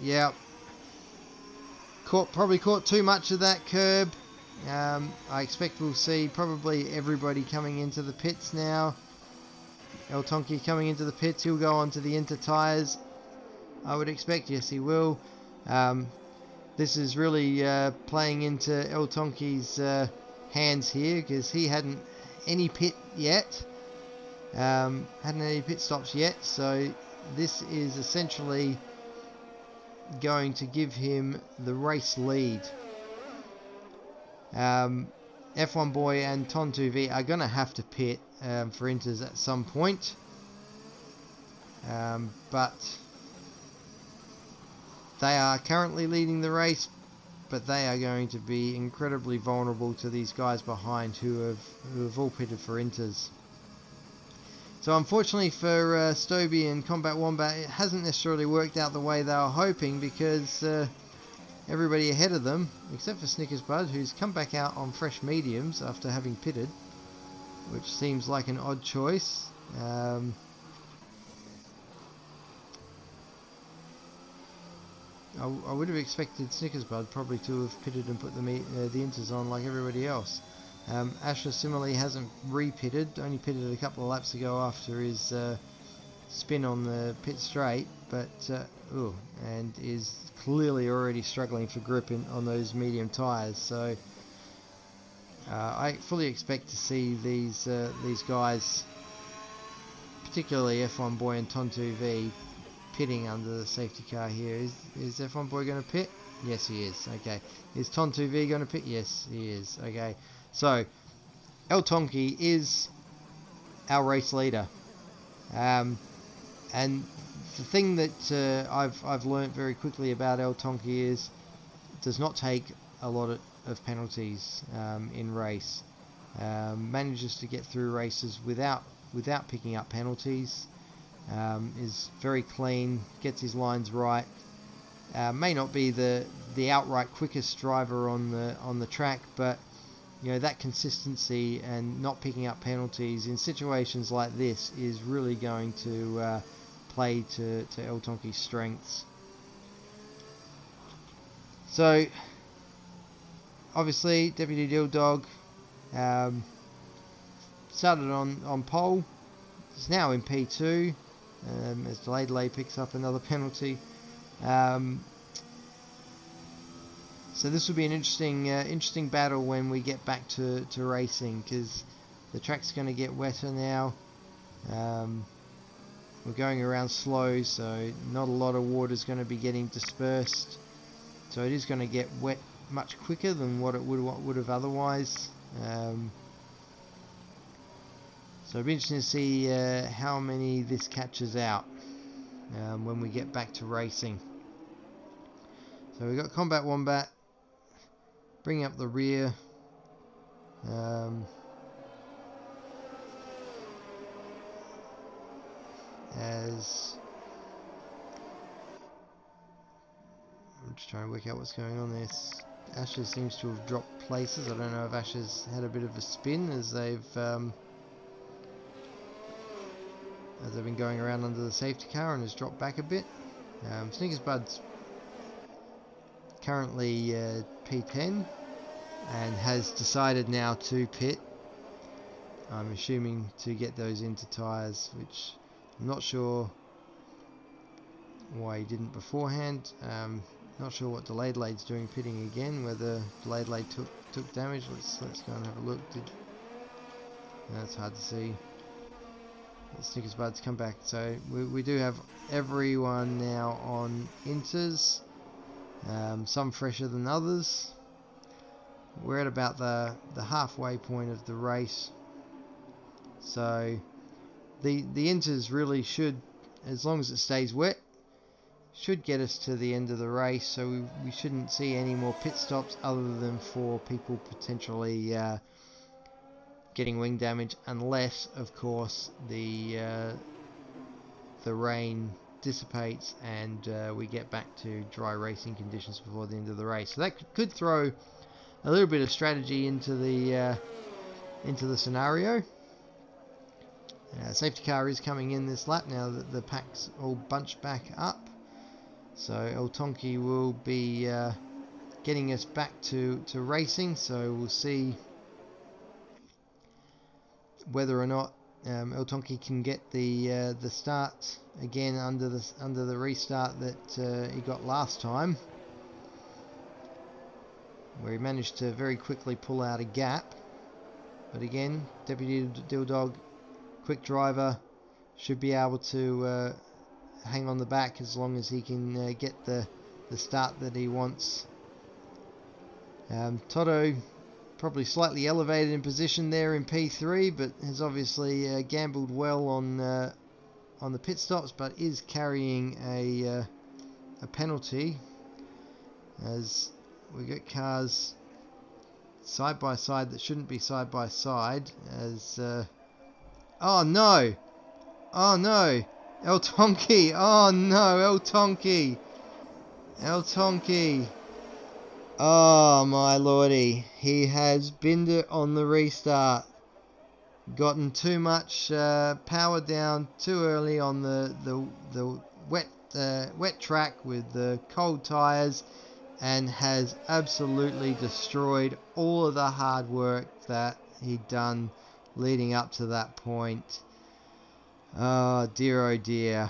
[SPEAKER 1] Yeah. Probably caught too much of that curb. I expect we'll see probably everybody coming into the pits now. El Tonki coming into the pits. He'll go onto the inter tyres, I would expect. Yes, he will. This is really playing into El Tonki's hands here, because he hadn't any pit yet. Hadn't any pit stops yet, so this is essentially going to give him the race lead. F1 Boy and Ton2V are going to have to pit for inters at some point, but they are currently leading the race, but they are going to be incredibly vulnerable to these guys behind who have all pitted for inters. So unfortunately for Stoby and Combat Wombat, it hasn't necessarily worked out the way they were hoping, because everybody ahead of them, except for Snickers Bud, who's come back out on fresh mediums after having pitted, which seems like an odd choice. I would have expected Snickers Bud probably to have pitted and put the inters on like everybody else. Asher similarly hasn't re-pitted, only pitted a couple of laps ago after his spin on the pit straight, but and is clearly already struggling for grip on those medium tyres. So I fully expect to see these guys, particularly F1 Boy and Ton2V, pitting under the safety car here. Is F1 Boy going to pit? Yes, he is. Okay. Is Ton2V going to pit? Yes, he is. Okay. So El Tonki is our race leader, and the thing that I've learnt very quickly about El Tonki is it does not take a lot of penalties in race. Manages to get through races without picking up penalties. Is very clean, gets his lines right. May not be the outright quickest driver on the track, but you know, that consistency and not picking up penalties in situations like this is really going to play to El Tonki's strengths. So obviously Deputy Deal Dog started on pole. It's now in P2 as Delay picks up another penalty. So this will be an interesting battle when we get back to racing, because the track's going to get wetter now. We're going around slow, so not a lot of water is going to be getting dispersed. So it is going to get wet much quicker than what it would have otherwise. So it'll be interesting to see how many this catches out when we get back to racing. So we've got Combat Wombat bringing up the rear. As I'm just trying to work out what's going on there. Asher seems to have dropped places. I don't know if Asher's had a bit of a spin as they've been going around under the safety car and has dropped back a bit. Snickers Bud's currently P10 and has decided now to pit. I'm assuming to get those into tyres, which I'm not sure why he didn't beforehand. Not sure what Delayed Lade's doing pitting again, whether Delayed Lade took damage. Let's go and have a look. That's hard to see. Snickers Bud's come back. So we do have everyone now on inters, some fresher than others. We're at about the halfway point of the race, so the inters really should, as long as it stays wet, should get us to the end of the race. So we shouldn't see any more pit stops other than for people potentially getting wing damage, unless of course the rain dissipates and we get back to dry racing conditions before the end of the race. So that could throw a little bit of strategy into the scenario. Safety car is coming in this lap now that the pack's all bunched back up. So Oltonki will be getting us back to racing. So we'll see whether or not Oltonki can get the start again under the restart that he got last time, where he managed to very quickly pull out a gap. But again, Deputy Dilldog, quick driver, should be able to hang on the back as long as he can get the start that he wants. Toto probably slightly elevated in position there in P3, but has obviously gambled well on the pit stops, but is carrying a penalty, as we got cars side by side that shouldn't be side by side. As oh no, Oltonki, oh no, Oltonki. Oh my lordy, he has binned it on the restart. Gotten too much power down too early on the wet track with the cold tyres, and has absolutely destroyed all of the hard work that he'd done leading up to that point. Oh dear, oh dear.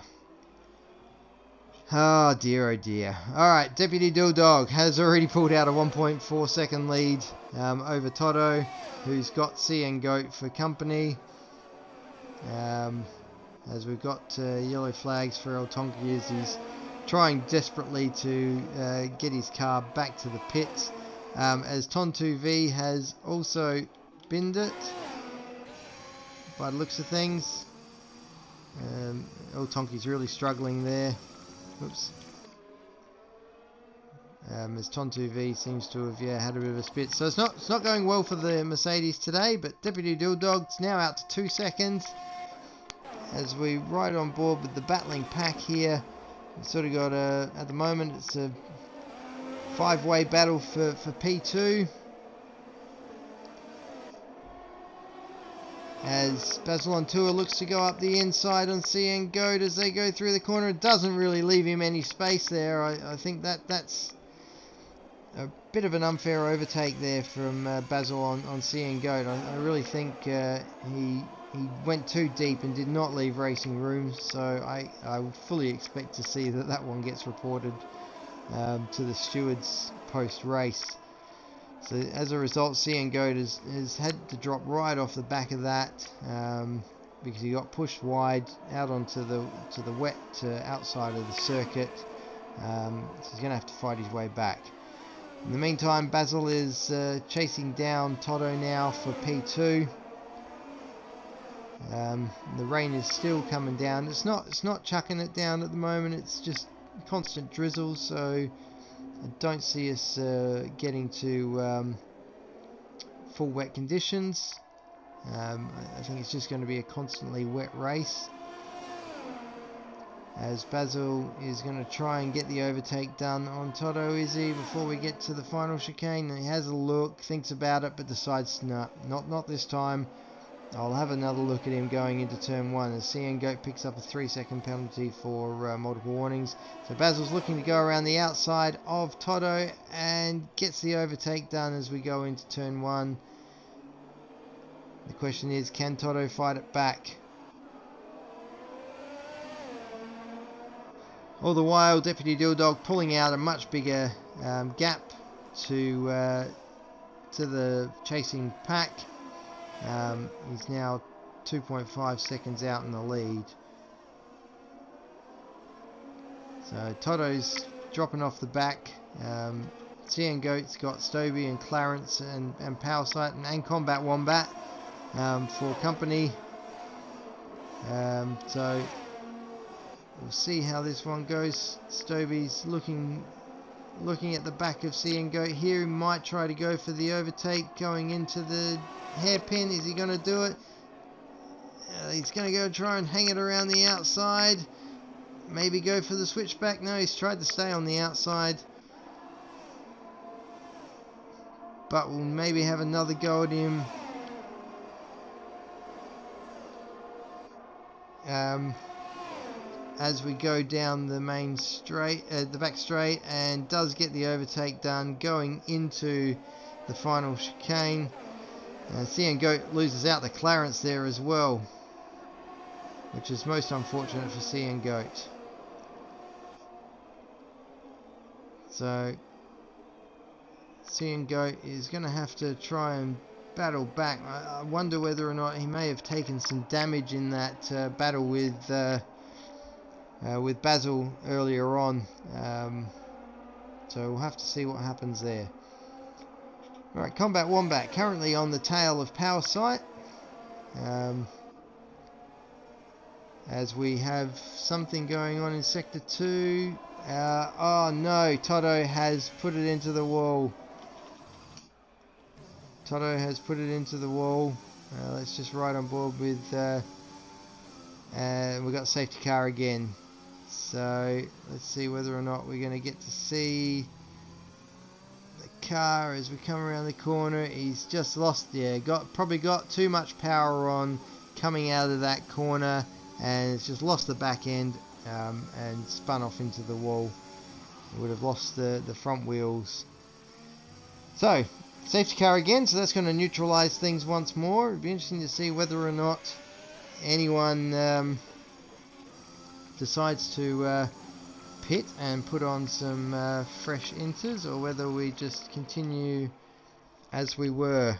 [SPEAKER 1] Oh dear, oh dear. Alright, Deputy Dilldog has already pulled out a 1.4 second lead over Toto, who's got CN Goat for company. As we've got yellow flags for Oltonki as he's trying desperately to get his car back to the pits. As Ton2V has also binned it, by the looks of things. Oltonki's really struggling there. Oops. As Ton2V seems to have had a bit of a spit, so it's not going well for the Mercedes today. But Deputy Dilldog's now out to 2 seconds, as we ride on board with the battling pack here. We've sort of got at the moment it's a 5-way battle for P2. As Basil on Tour looks to go up the inside on CN Goat as they go through the corner. It doesn't really leave him any space there. I think that's a bit of an unfair overtake there from Basil on CN Goat. I really think he went too deep and did not leave racing room. So I fully expect to see that one gets reported to the stewards post-race. So as a result, CN Goat has had to drop right off the back of that because he got pushed wide out onto the wet outside of the circuit. So he's going to have to fight his way back. In the meantime, Basil is chasing down Toto now for P2. The rain is still coming down. It's not chucking it down at the moment. It's just constant drizzle. So I don't see us getting to full wet conditions. I think it's just going to be a constantly wet race, as Basil is going to try and get the overtake done on Toto, is he, before we get to the final chicane. And he has a look, thinks about it, but decides not this time. I'll have another look at him going into turn 1, as CN Goat picks up a 3-second penalty for multiple warnings. So Basil's looking to go around the outside of Toto and gets the overtake done as we go into turn 1. The question is, can Toto fight it back? All the while, Deputy Dilldog pulling out a much bigger gap to the chasing pack. He's now 2.5 seconds out in the lead. So Toto's dropping off the back. CN Goat's got Stoby and Clarence and Powersight and Combat Wombat for company. So we'll see how this one goes. Stovey's looking at the back of Goat here. He might try to go for the overtake going into the hairpin. Is he going to do it? He's going to go try and hang it around the outside. Maybe go for the switchback. No, he's tried to stay on the outside. But we'll maybe have another go at him. As we go down the main straight, the back straight, and does get the overtake done going into the final chicane. Goat loses out the clearance there as well, which is most unfortunate for Goat. So Goat is going to have to try and battle back. I wonder whether or not he may have taken some damage in that battle with Basil earlier on. So we'll have to see what happens there. Alright, Combat Wombat currently on the tail of Power Sight. As we have something going on in Sector 2. Oh no, Toto has put it into the wall. Let's just ride on board with we've got safety car again. So let's see whether or not we're going to get to see the car as we come around the corner. He's just lost, probably got too much power on coming out of that corner, and it's just lost the back end and spun off into the wall. It would have lost the front wheels. So safety car again, so that's going to neutralize things once more. It'd be interesting to see whether or not anyone decides to pit and put on some fresh inters, or whether we just continue as we were.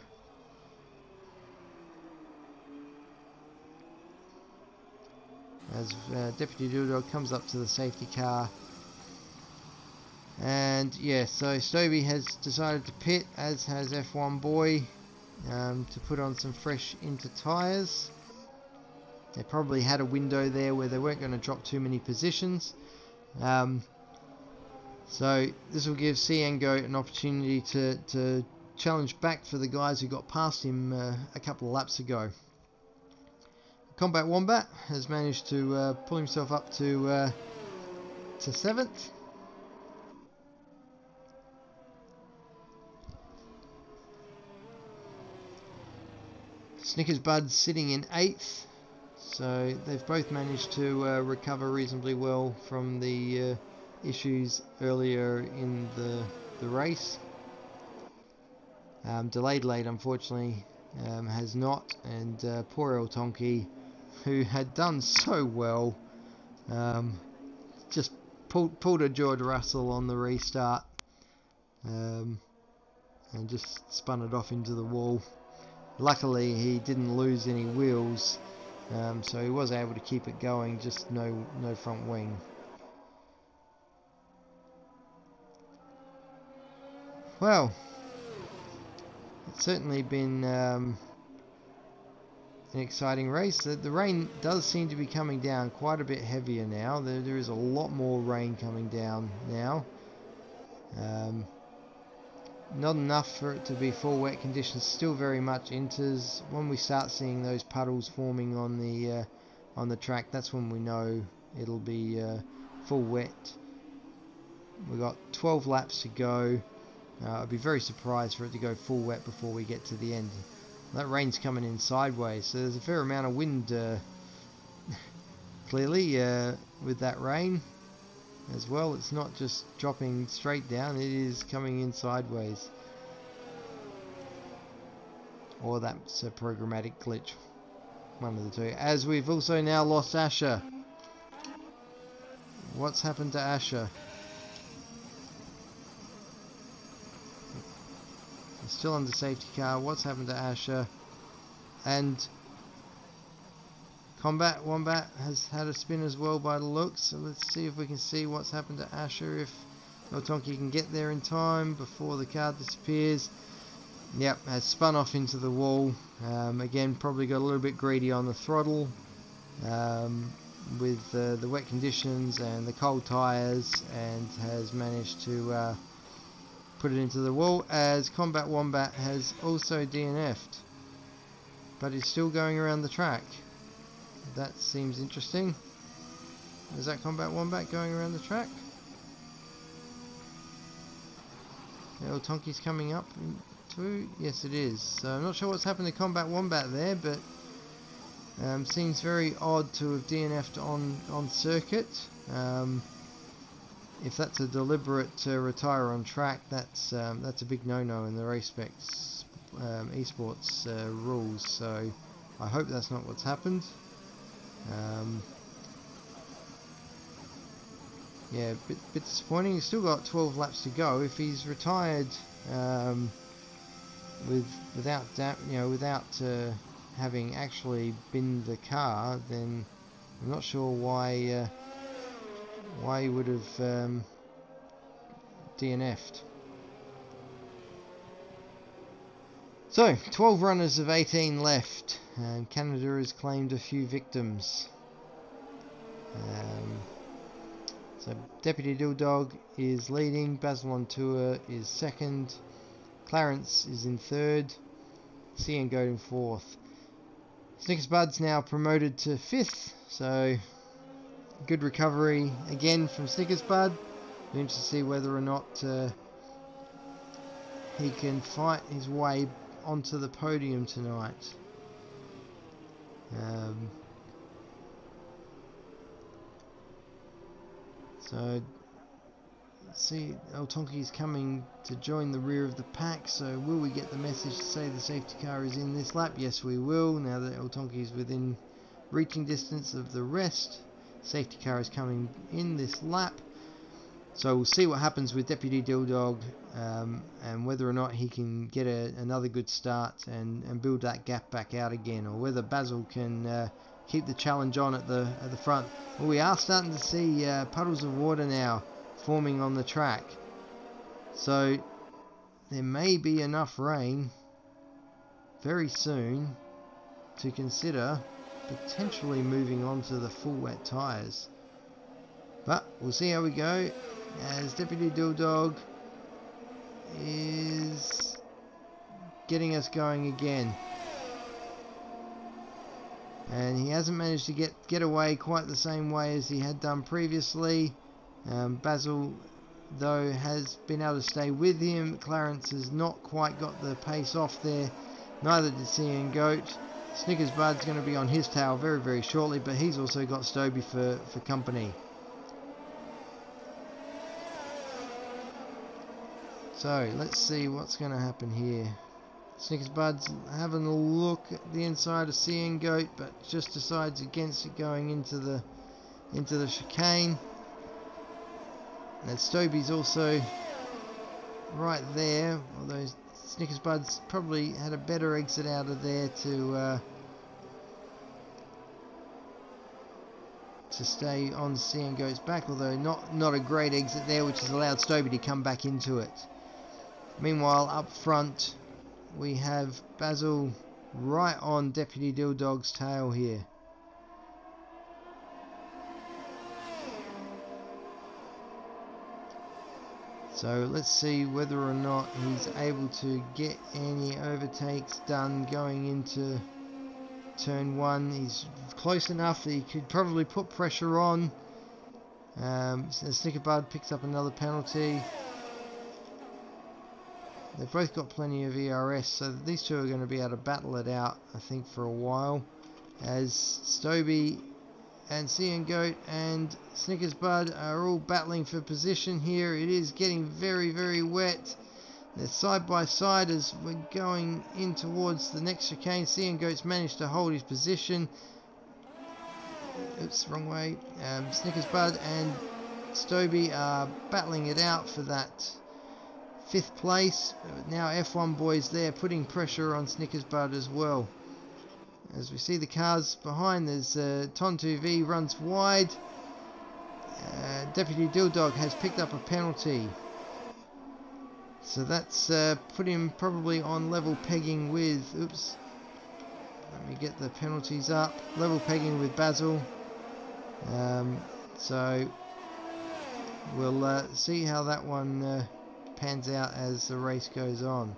[SPEAKER 1] As Deputy Doodle comes up to the safety car. And yeah, so Stovey has decided to pit, as has F1 Boy, to put on some fresh inter tyres. They probably had a window there where they weren't going to drop too many positions. So this will give Goat an opportunity to challenge back for the guys who got past him a couple of laps ago. Combat Wombat has managed to pull himself up to 7th. Snickers Bud's sitting in 8th. So they've both managed to recover reasonably well from the issues earlier in the race. Delayed Late, unfortunately, has not, and poor El Tonki, who had done so well, just pulled a George Russell on the restart, and just spun it off into the wall. Luckily, he didn't lose any wheels. So he was able to keep it going, just no front wing. Well, it's certainly been an exciting race. The rain does seem to be coming down quite a bit heavier now. There is a lot more rain coming down now. Not enough for it to be full wet conditions, still very much inters. When we start seeing those puddles forming on the track, that's when we know it'll be full wet. We've got 12 laps to go. I'd be very surprised for it to go full wet before we get to the end. That rain's coming in sideways, so there's a fair amount of wind clearly with that rain as well. It's not just dropping straight down, it is coming in sideways. Or that's a programmatic glitch, one of the two. As we've also now lost Asher. What's happened to Asher? He's still under safety car. What's happened to Asher? And Combat Wombat has had a spin as well by the looks, so let's see if we can see what's happened to Asher, if El Tonki can get there in time before the car disappears. Yep, has spun off into the wall. Again, probably got a little bit greedy on the throttle. with the wet conditions and the cold tyres, and has managed to put it into the wall, as Combat Wombat has also DNF'd, but is still going around the track. That seems interesting. Is that Combat Wombat going around the track? Little Tonki's coming up too. Yes, it is. So I'm not sure what's happened to Combat Wombat there, but seems very odd to have DNF'd on circuit. If that's a deliberate retire on track, that's a big no-no in the Race Spec Esports rules. So I hope that's not what's happened. Yeah, bit disappointing. He's still got 12 laps to go. If he's retired without having actually binned the car, then I'm not sure why he would have DNF'd. So 12 runners of 18 left, and Canada has claimed a few victims. So Deputy Dilldog is leading, Basil on Tour is second, Clarence is in third, Cian Goat in fourth. Snickers Bud's now promoted to fifth, so good recovery again from Snickers Bud. We're interested to see whether or not he can fight his way onto the podium tonight. So, let's see, El Tonki is coming to join the rear of the pack, so will we get the message to say the safety car is in this lap? Yes, we will, now that El Tonki is within reaching distance of the rest. Safety car is coming in this lap. So we'll see what happens with Deputy Dilldog, and whether or not he can get another good start and build that gap back out again, or whether Basil can keep the challenge on at the front. Well, we are starting to see puddles of water now forming on the track, so there may be enough rain very soon to consider potentially moving on to the full wet tyres. But we'll see how we go, as Deputy Dilldog is getting us going again. And he hasn't managed to get away quite the same way as he had done previously. Basil, though, has been able to stay with him. Clarence has not quite got the pace off there. Neither did Cian Goat. Snickers Bud's going to be on his tail very, very shortly, but he's also got Stobie for company. So let's see what's going to happen here. Snickers Bud's having a look at the inside of Cian Goat, but just decides against it going into the chicane. And Stobie's also right there, although Snickers Bud's probably had a better exit out of there to stay on Cian Goat's back, although not a great exit there, which has allowed Stobie to come back into it. Meanwhile, up front, we have Basil right on Deputy Dilldog's tail here. So let's see whether or not he's able to get any overtakes done going into turn one. He's close enough that he could probably put pressure on. Snicker Bud picks up another penalty. They've both got plenty of ERS, so these two are going to be able to battle it out, I think, for a while. As Stobie and Cian Goat and Snickers Bud are all battling for position here. It is getting very, very wet. They're side by side as we're going in towards the next chicane. Cian Goat's managed to hold his position. Oops, wrong way. Snickers Bud and Stobie are battling it out for that fifth place. Now F1 boys there putting pressure on Snickers Bud as well. As we see the cars behind, there's Ton2V runs wide. Deputy Dilldog has picked up a penalty, so that's put him probably on level pegging with Let me get the penalties up. Level pegging with Basil. So we'll see how that one pans out as the race goes on.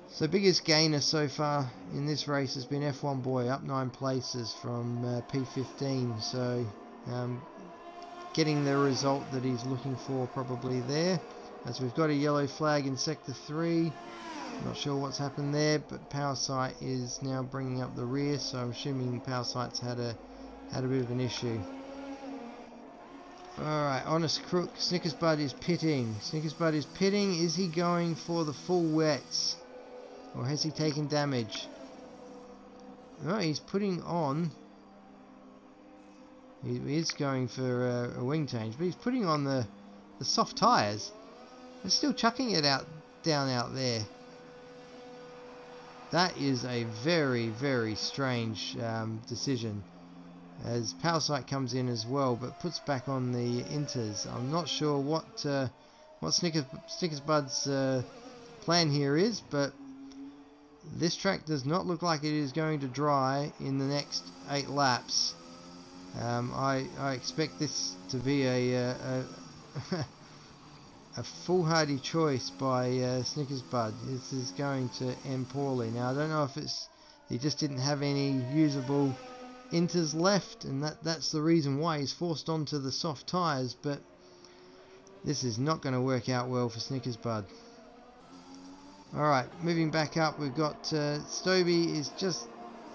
[SPEAKER 1] So biggest gainer so far in this race has been F1 Boy, up 9 places from P15. So getting the result that he's looking for probably there. As we've got a yellow flag in Sector 3. Not sure what's happened there, but Powersight is now bringing up the rear, so I'm assuming Powersight's had a bit of an issue. Alright, Honest Crook, Snickersbud is pitting. Snickersbud is pitting. Is he going for the full wets? Or has he taken damage? No, he's putting on... He is going for a wing change, but he's putting on the soft tyres. They're still chucking it down out there. That is a very, very strange decision. As Powersight comes in as well, but puts back on the inters. I'm not sure what Snickersbud's plan here is, but this track does not look like it is going to dry in the next 8 laps. I expect this to be a foolhardy choice by Snickersbud. This is going to end poorly. Now I don't know if he just didn't have any usable inters left, and that's the reason why he's forced onto the soft tyres, but this is not going to work out well for Snickersbud. Alright, moving back up, we've got Stoby is just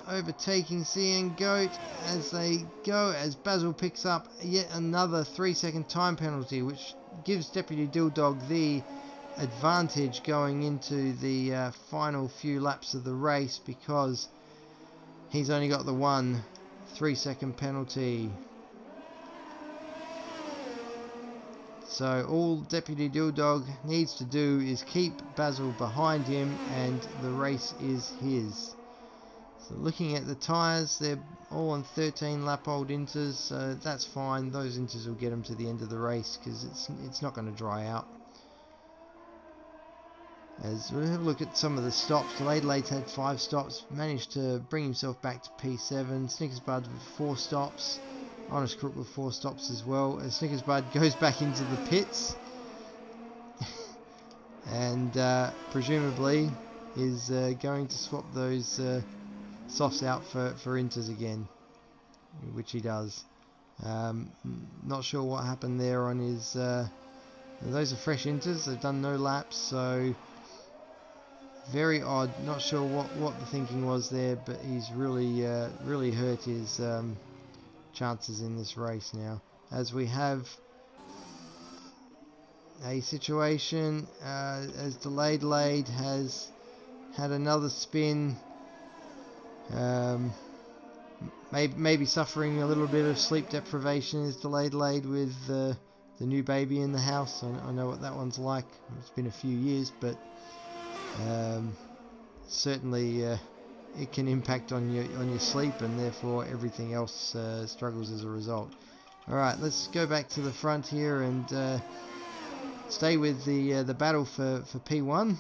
[SPEAKER 1] overtaking CN Goat as they go, as Basil picks up yet another 3-second time penalty, which gives Deputy Dilldog the advantage going into the final few laps of the race, because he's only got the one 3-second penalty. So all Deputy Dilldog needs to do is keep Basil behind him and the race is his. So looking at the tyres, they're all on 13 lap old inters, so that's fine. Those inters will get him to the end of the race because it's not going to dry out. As we have a look at some of the stops, Delayed had 5 stops, managed to bring himself back to P7. Snickersbud with 4 stops, Honest Crook with 4 stops as well. As Snickersbud goes back into the pits and presumably is going to swap those softs out for inters again, which he does. Not sure what happened there on his... those are fresh inters, they've done no laps, so very odd. Not sure what the thinking was there, but he's really hurt his chances in this race now. As we have a situation as Delayed has had another spin, maybe suffering a little bit of sleep deprivation, is Delayed with the new baby in the house. I know what that one's like. It's been a few years, but certainly it can impact on your sleep, and therefore everything else struggles as a result. Alright, let's go back to the front here and stay with the battle for P1.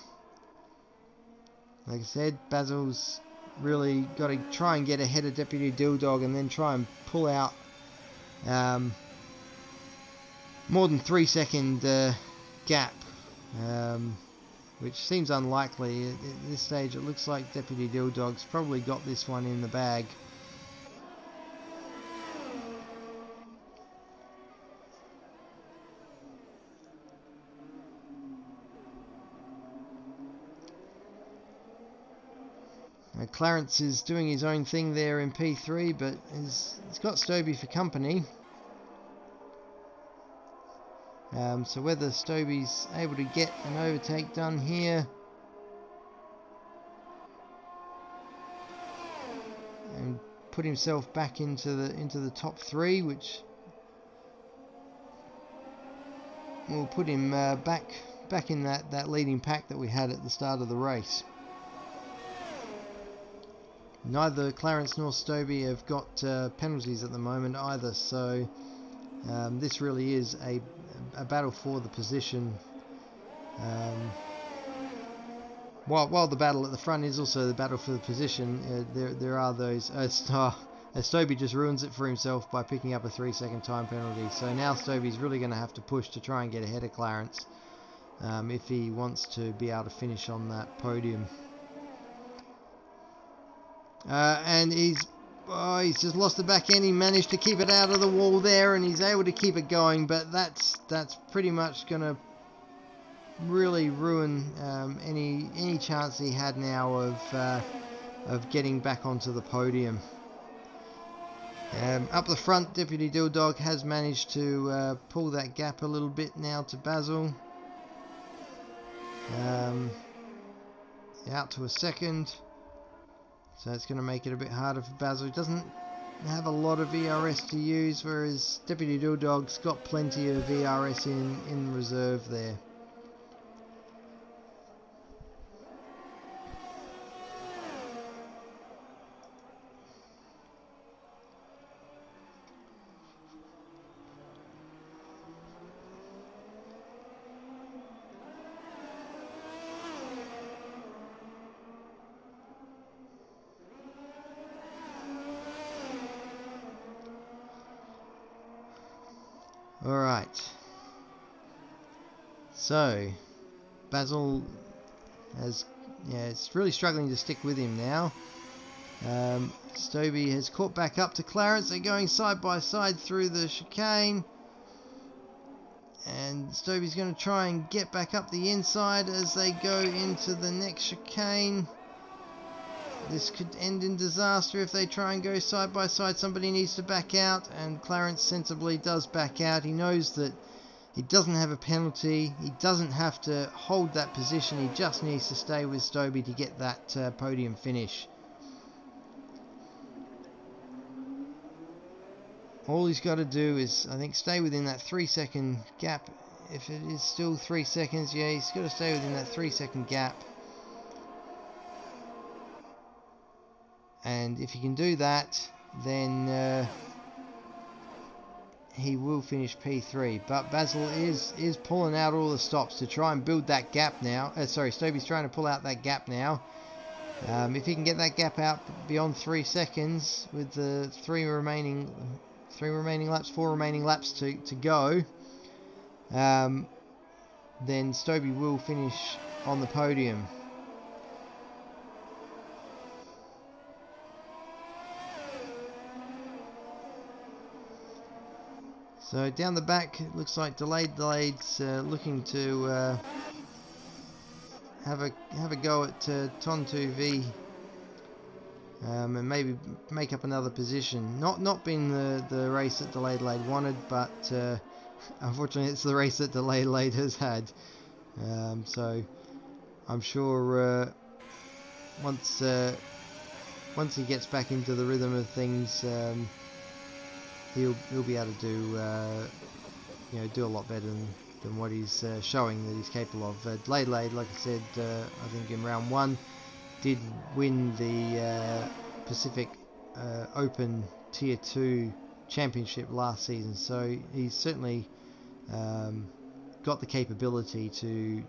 [SPEAKER 1] Like I said, Basil's really got to try and get ahead of Deputy Dilldog and then try and pull out more than 3-second gap, which seems unlikely. At this stage it looks like Deputy Dilldog's probably got this one in the bag. Clarence is doing his own thing there in P3, but he's got Stoby for company. So whether Stoby's able to get an overtake done here and put himself back into the top 3, which will put him back in that leading pack that we had at the start of the race. Neither Clarence nor Stoby have got penalties at the moment either, so this really is a battle for the position. while the battle at the front is also the battle for the position, there are those. Stobie just ruins it for himself by picking up a 3-second time penalty. So now Stobie's really going to have to push to try and get ahead of Clarence if he wants to be able to finish on that podium. And he's just lost the back end. He managed to keep it out of the wall there, and he's able to keep it going. But that's pretty much going to really ruin any chance he had now of getting back onto the podium. Up the front, Deputy Dilldog has managed to pull that gap a little bit now to Basil. Out to a second. So it's going to make it a bit harder for Basil. He doesn't have a lot of ERS to use, whereas Deputy Dilldog's got plenty of ERS in reserve there. Alright, so Basil it's really struggling to stick with him now. Stobie has caught back up to Clarence. They're going side by side through the chicane, and Stobie's going to try and get back up the inside as they go into the next chicane. This could end in disaster if they try and go side by side. Somebody needs to back out, and Clarence sensibly does back out. He knows that he doesn't have a penalty. He doesn't have to hold that position. He just needs to stay with Stobie to get that podium finish. All he's got to do is, I think, stay within that 3-second gap. If it is still 3 seconds, yeah, he's got to stay within that 3-second gap. And if he can do that, then he will finish P3. But Basil is pulling out all the stops to try and build that gap now. Stobie's trying to pull out that gap now. If he can get that gap out beyond 3 seconds with the 4 remaining laps to go, then Stobie will finish on the podium. So down the back, it looks like Delayed's looking to have a go at Ton2V and maybe make up another position. Not being the race that Delayed wanted, but unfortunately it's the race that Delayed has had. So I'm sure once he gets back into the rhythm of things, he'll be able to do a lot better than what he's showing that he's capable of. Delayed, like I said, I think in round 1 did win the Pacific Open Tier 2 Championship last season, so he's certainly got the capability to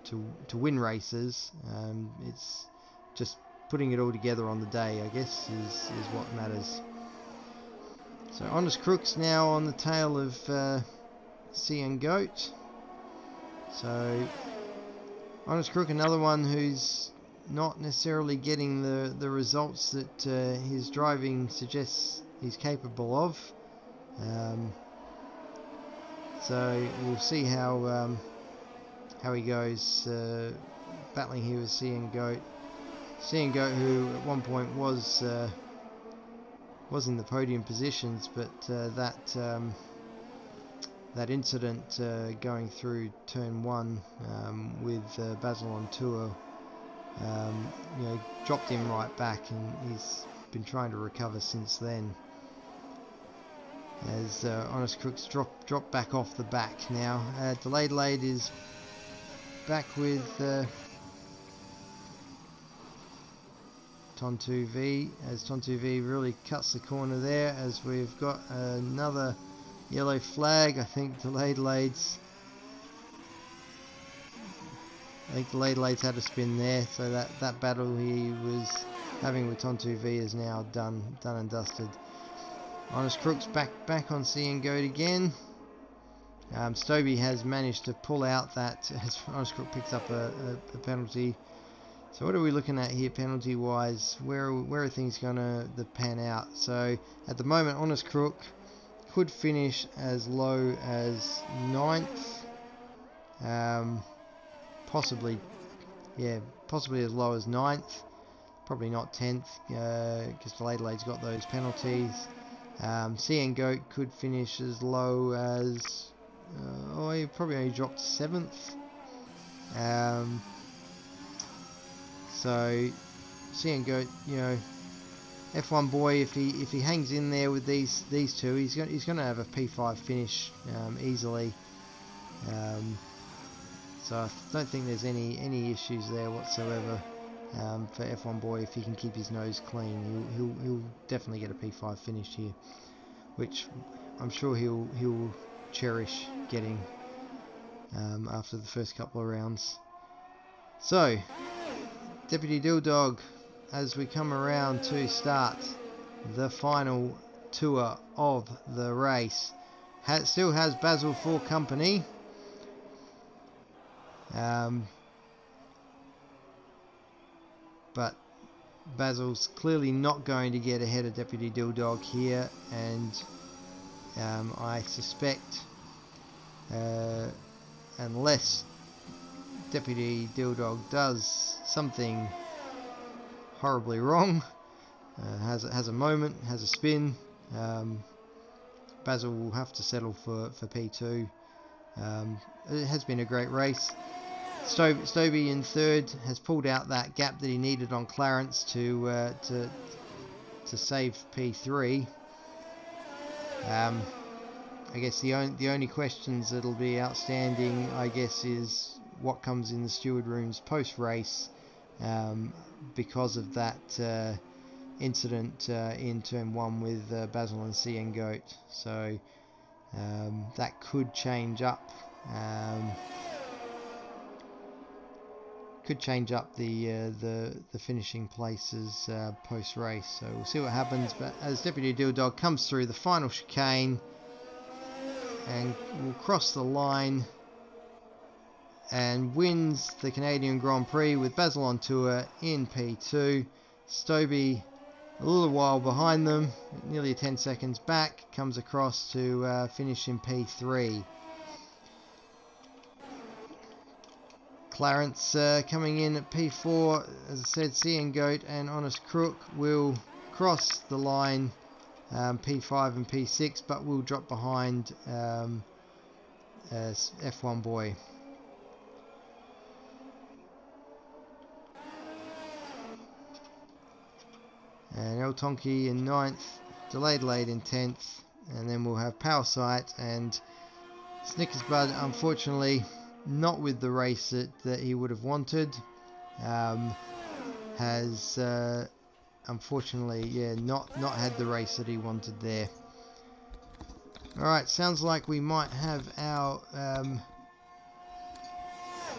[SPEAKER 1] win races. It's just putting it all together on the day, I guess, is what matters. So Honest Crook's now on the tail of CN Goat. So Honest Crook, another one who's not necessarily getting the results that his driving suggests he's capable of. So we'll see how he goes battling here with CN Goat. CN Goat, who at one point was in the podium positions, but that incident going through turn 1 with Basil on tour, dropped him right back, and he's been trying to recover since then. As Honest Crooks drop back off the back now. Delayed is back with Ton2V, as Ton2V really cuts the corner there, as we've got another yellow flag. I think Delayed's I think the Lady's had a spin there, so that battle he was having with Tontu V is now done and dusted. Honest Crook's back on C and Goat again. Stoby has managed to pull out that as Honest Crook picks up a penalty. So what are we looking at here penalty wise? Where are things gonna pan out? So at the moment Honest Crook could finish as low as 9th. Possibly as low as 9th. Probably not 10th because the Lady's got those penalties. C and Goat could finish as low as he probably only dropped 7th. So C and Goat, F1 boy, if he hangs in there with these two, he's going to have a P5 finish easily. So I don't think there's any issues there whatsoever for F1 boy. If he can keep his nose clean, he'll definitely get a P5 finish here, which I'm sure he'll cherish getting after the first couple of rounds. So Deputy Dilldog, as we come around to start the final tour of the race, still has Basil for company. But Basil's clearly not going to get ahead of Deputy Dilldog here, and I suspect unless Deputy Dilldog does something horribly wrong, has a moment, has a spin, Basil will have to settle for P2. It has been a great race. Stoby in third has pulled out that gap that he needed on Clarence to save P3. I guess the only questions that'll be outstanding, I guess, is what comes in the steward rooms post race because of that incident in turn 1 with Basil and C and Goat. So that could change up. Could change up the finishing places post race. So we'll see what happens. But as Deputy Dilldog comes through the final chicane and will cross the line and wins the Canadian Grand Prix with Basil on tour in P2. Stoby a little while behind them, nearly 10 seconds back, comes across to finish in P3. Clarence coming in at P4, as I said, C and Goat and Honest Crook will cross the line P5 and P6, but will drop behind F1 boy. And El Tonki in 9th, Delayed Late in 10th, and then we'll have Power Sight and Snickers Bud, unfortunately not with the race that he would have wanted. Has unfortunately not had the race that he wanted there. Alright, sounds like we might have our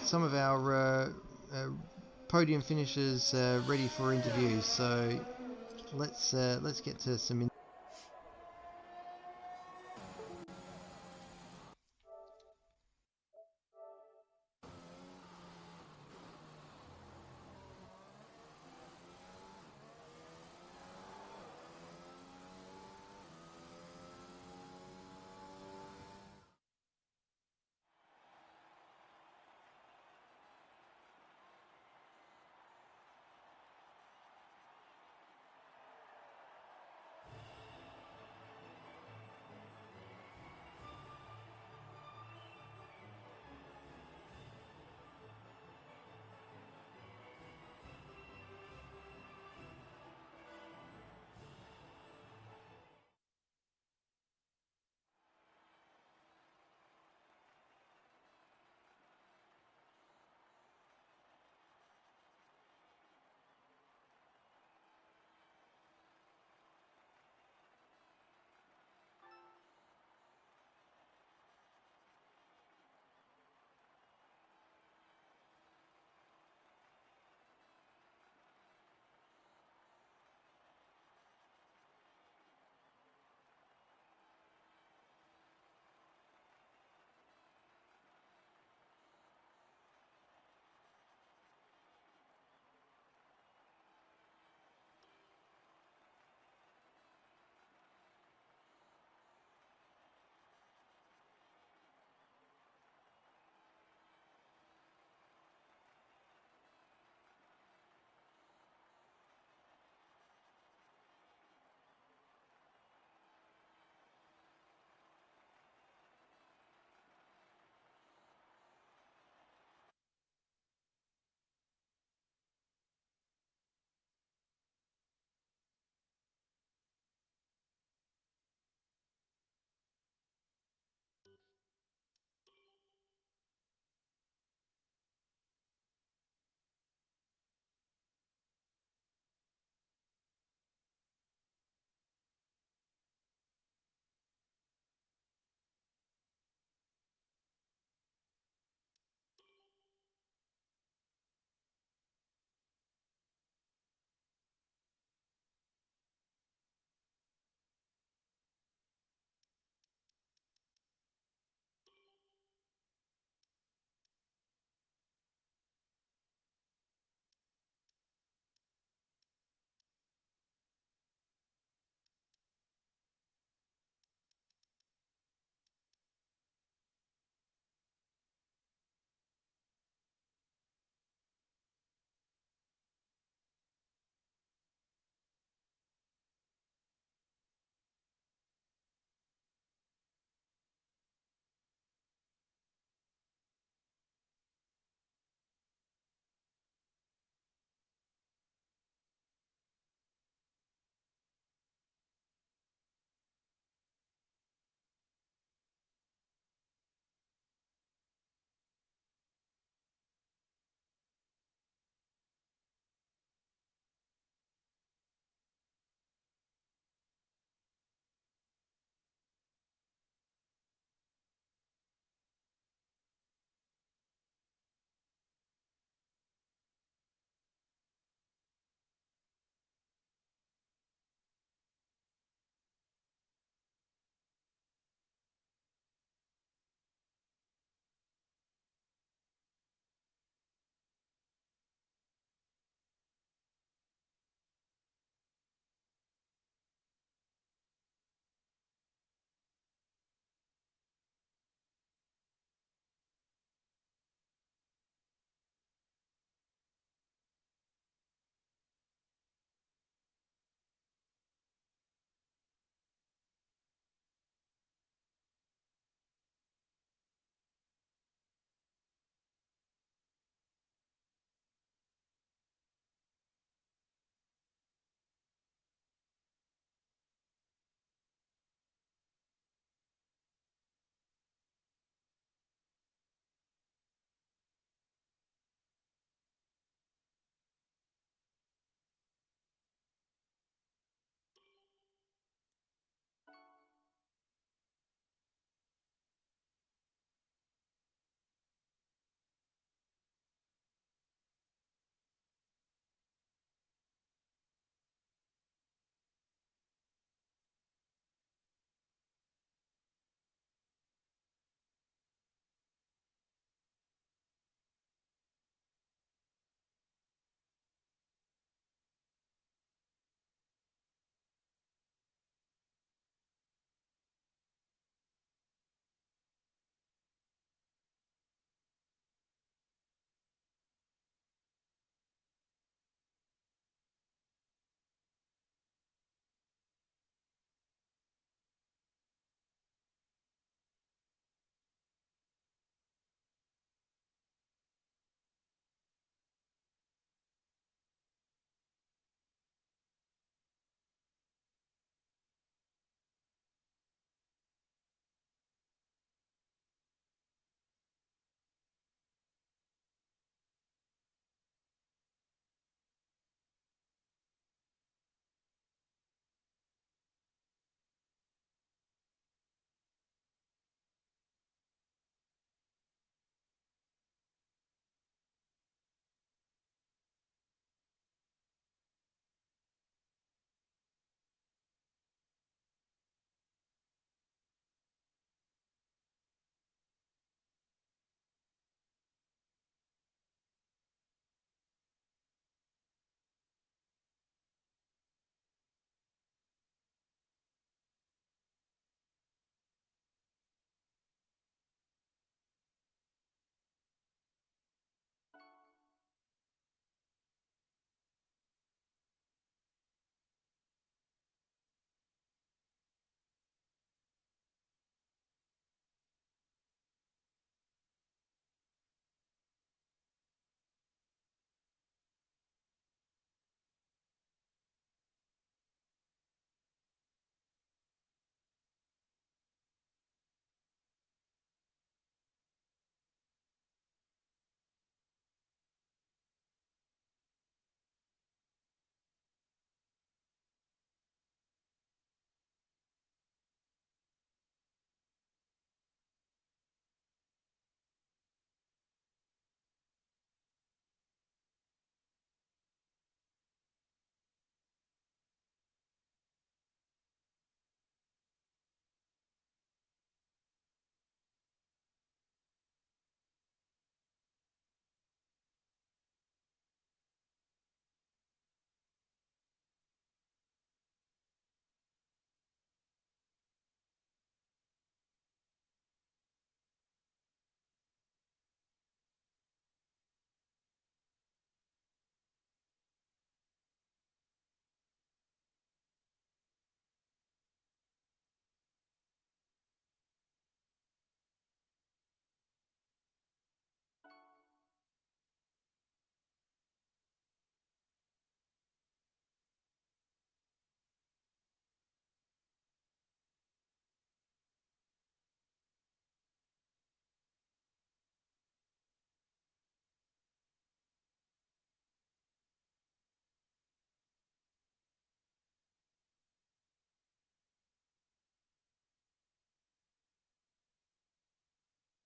[SPEAKER 1] some of our podium finishers ready for interviews, so let's get to some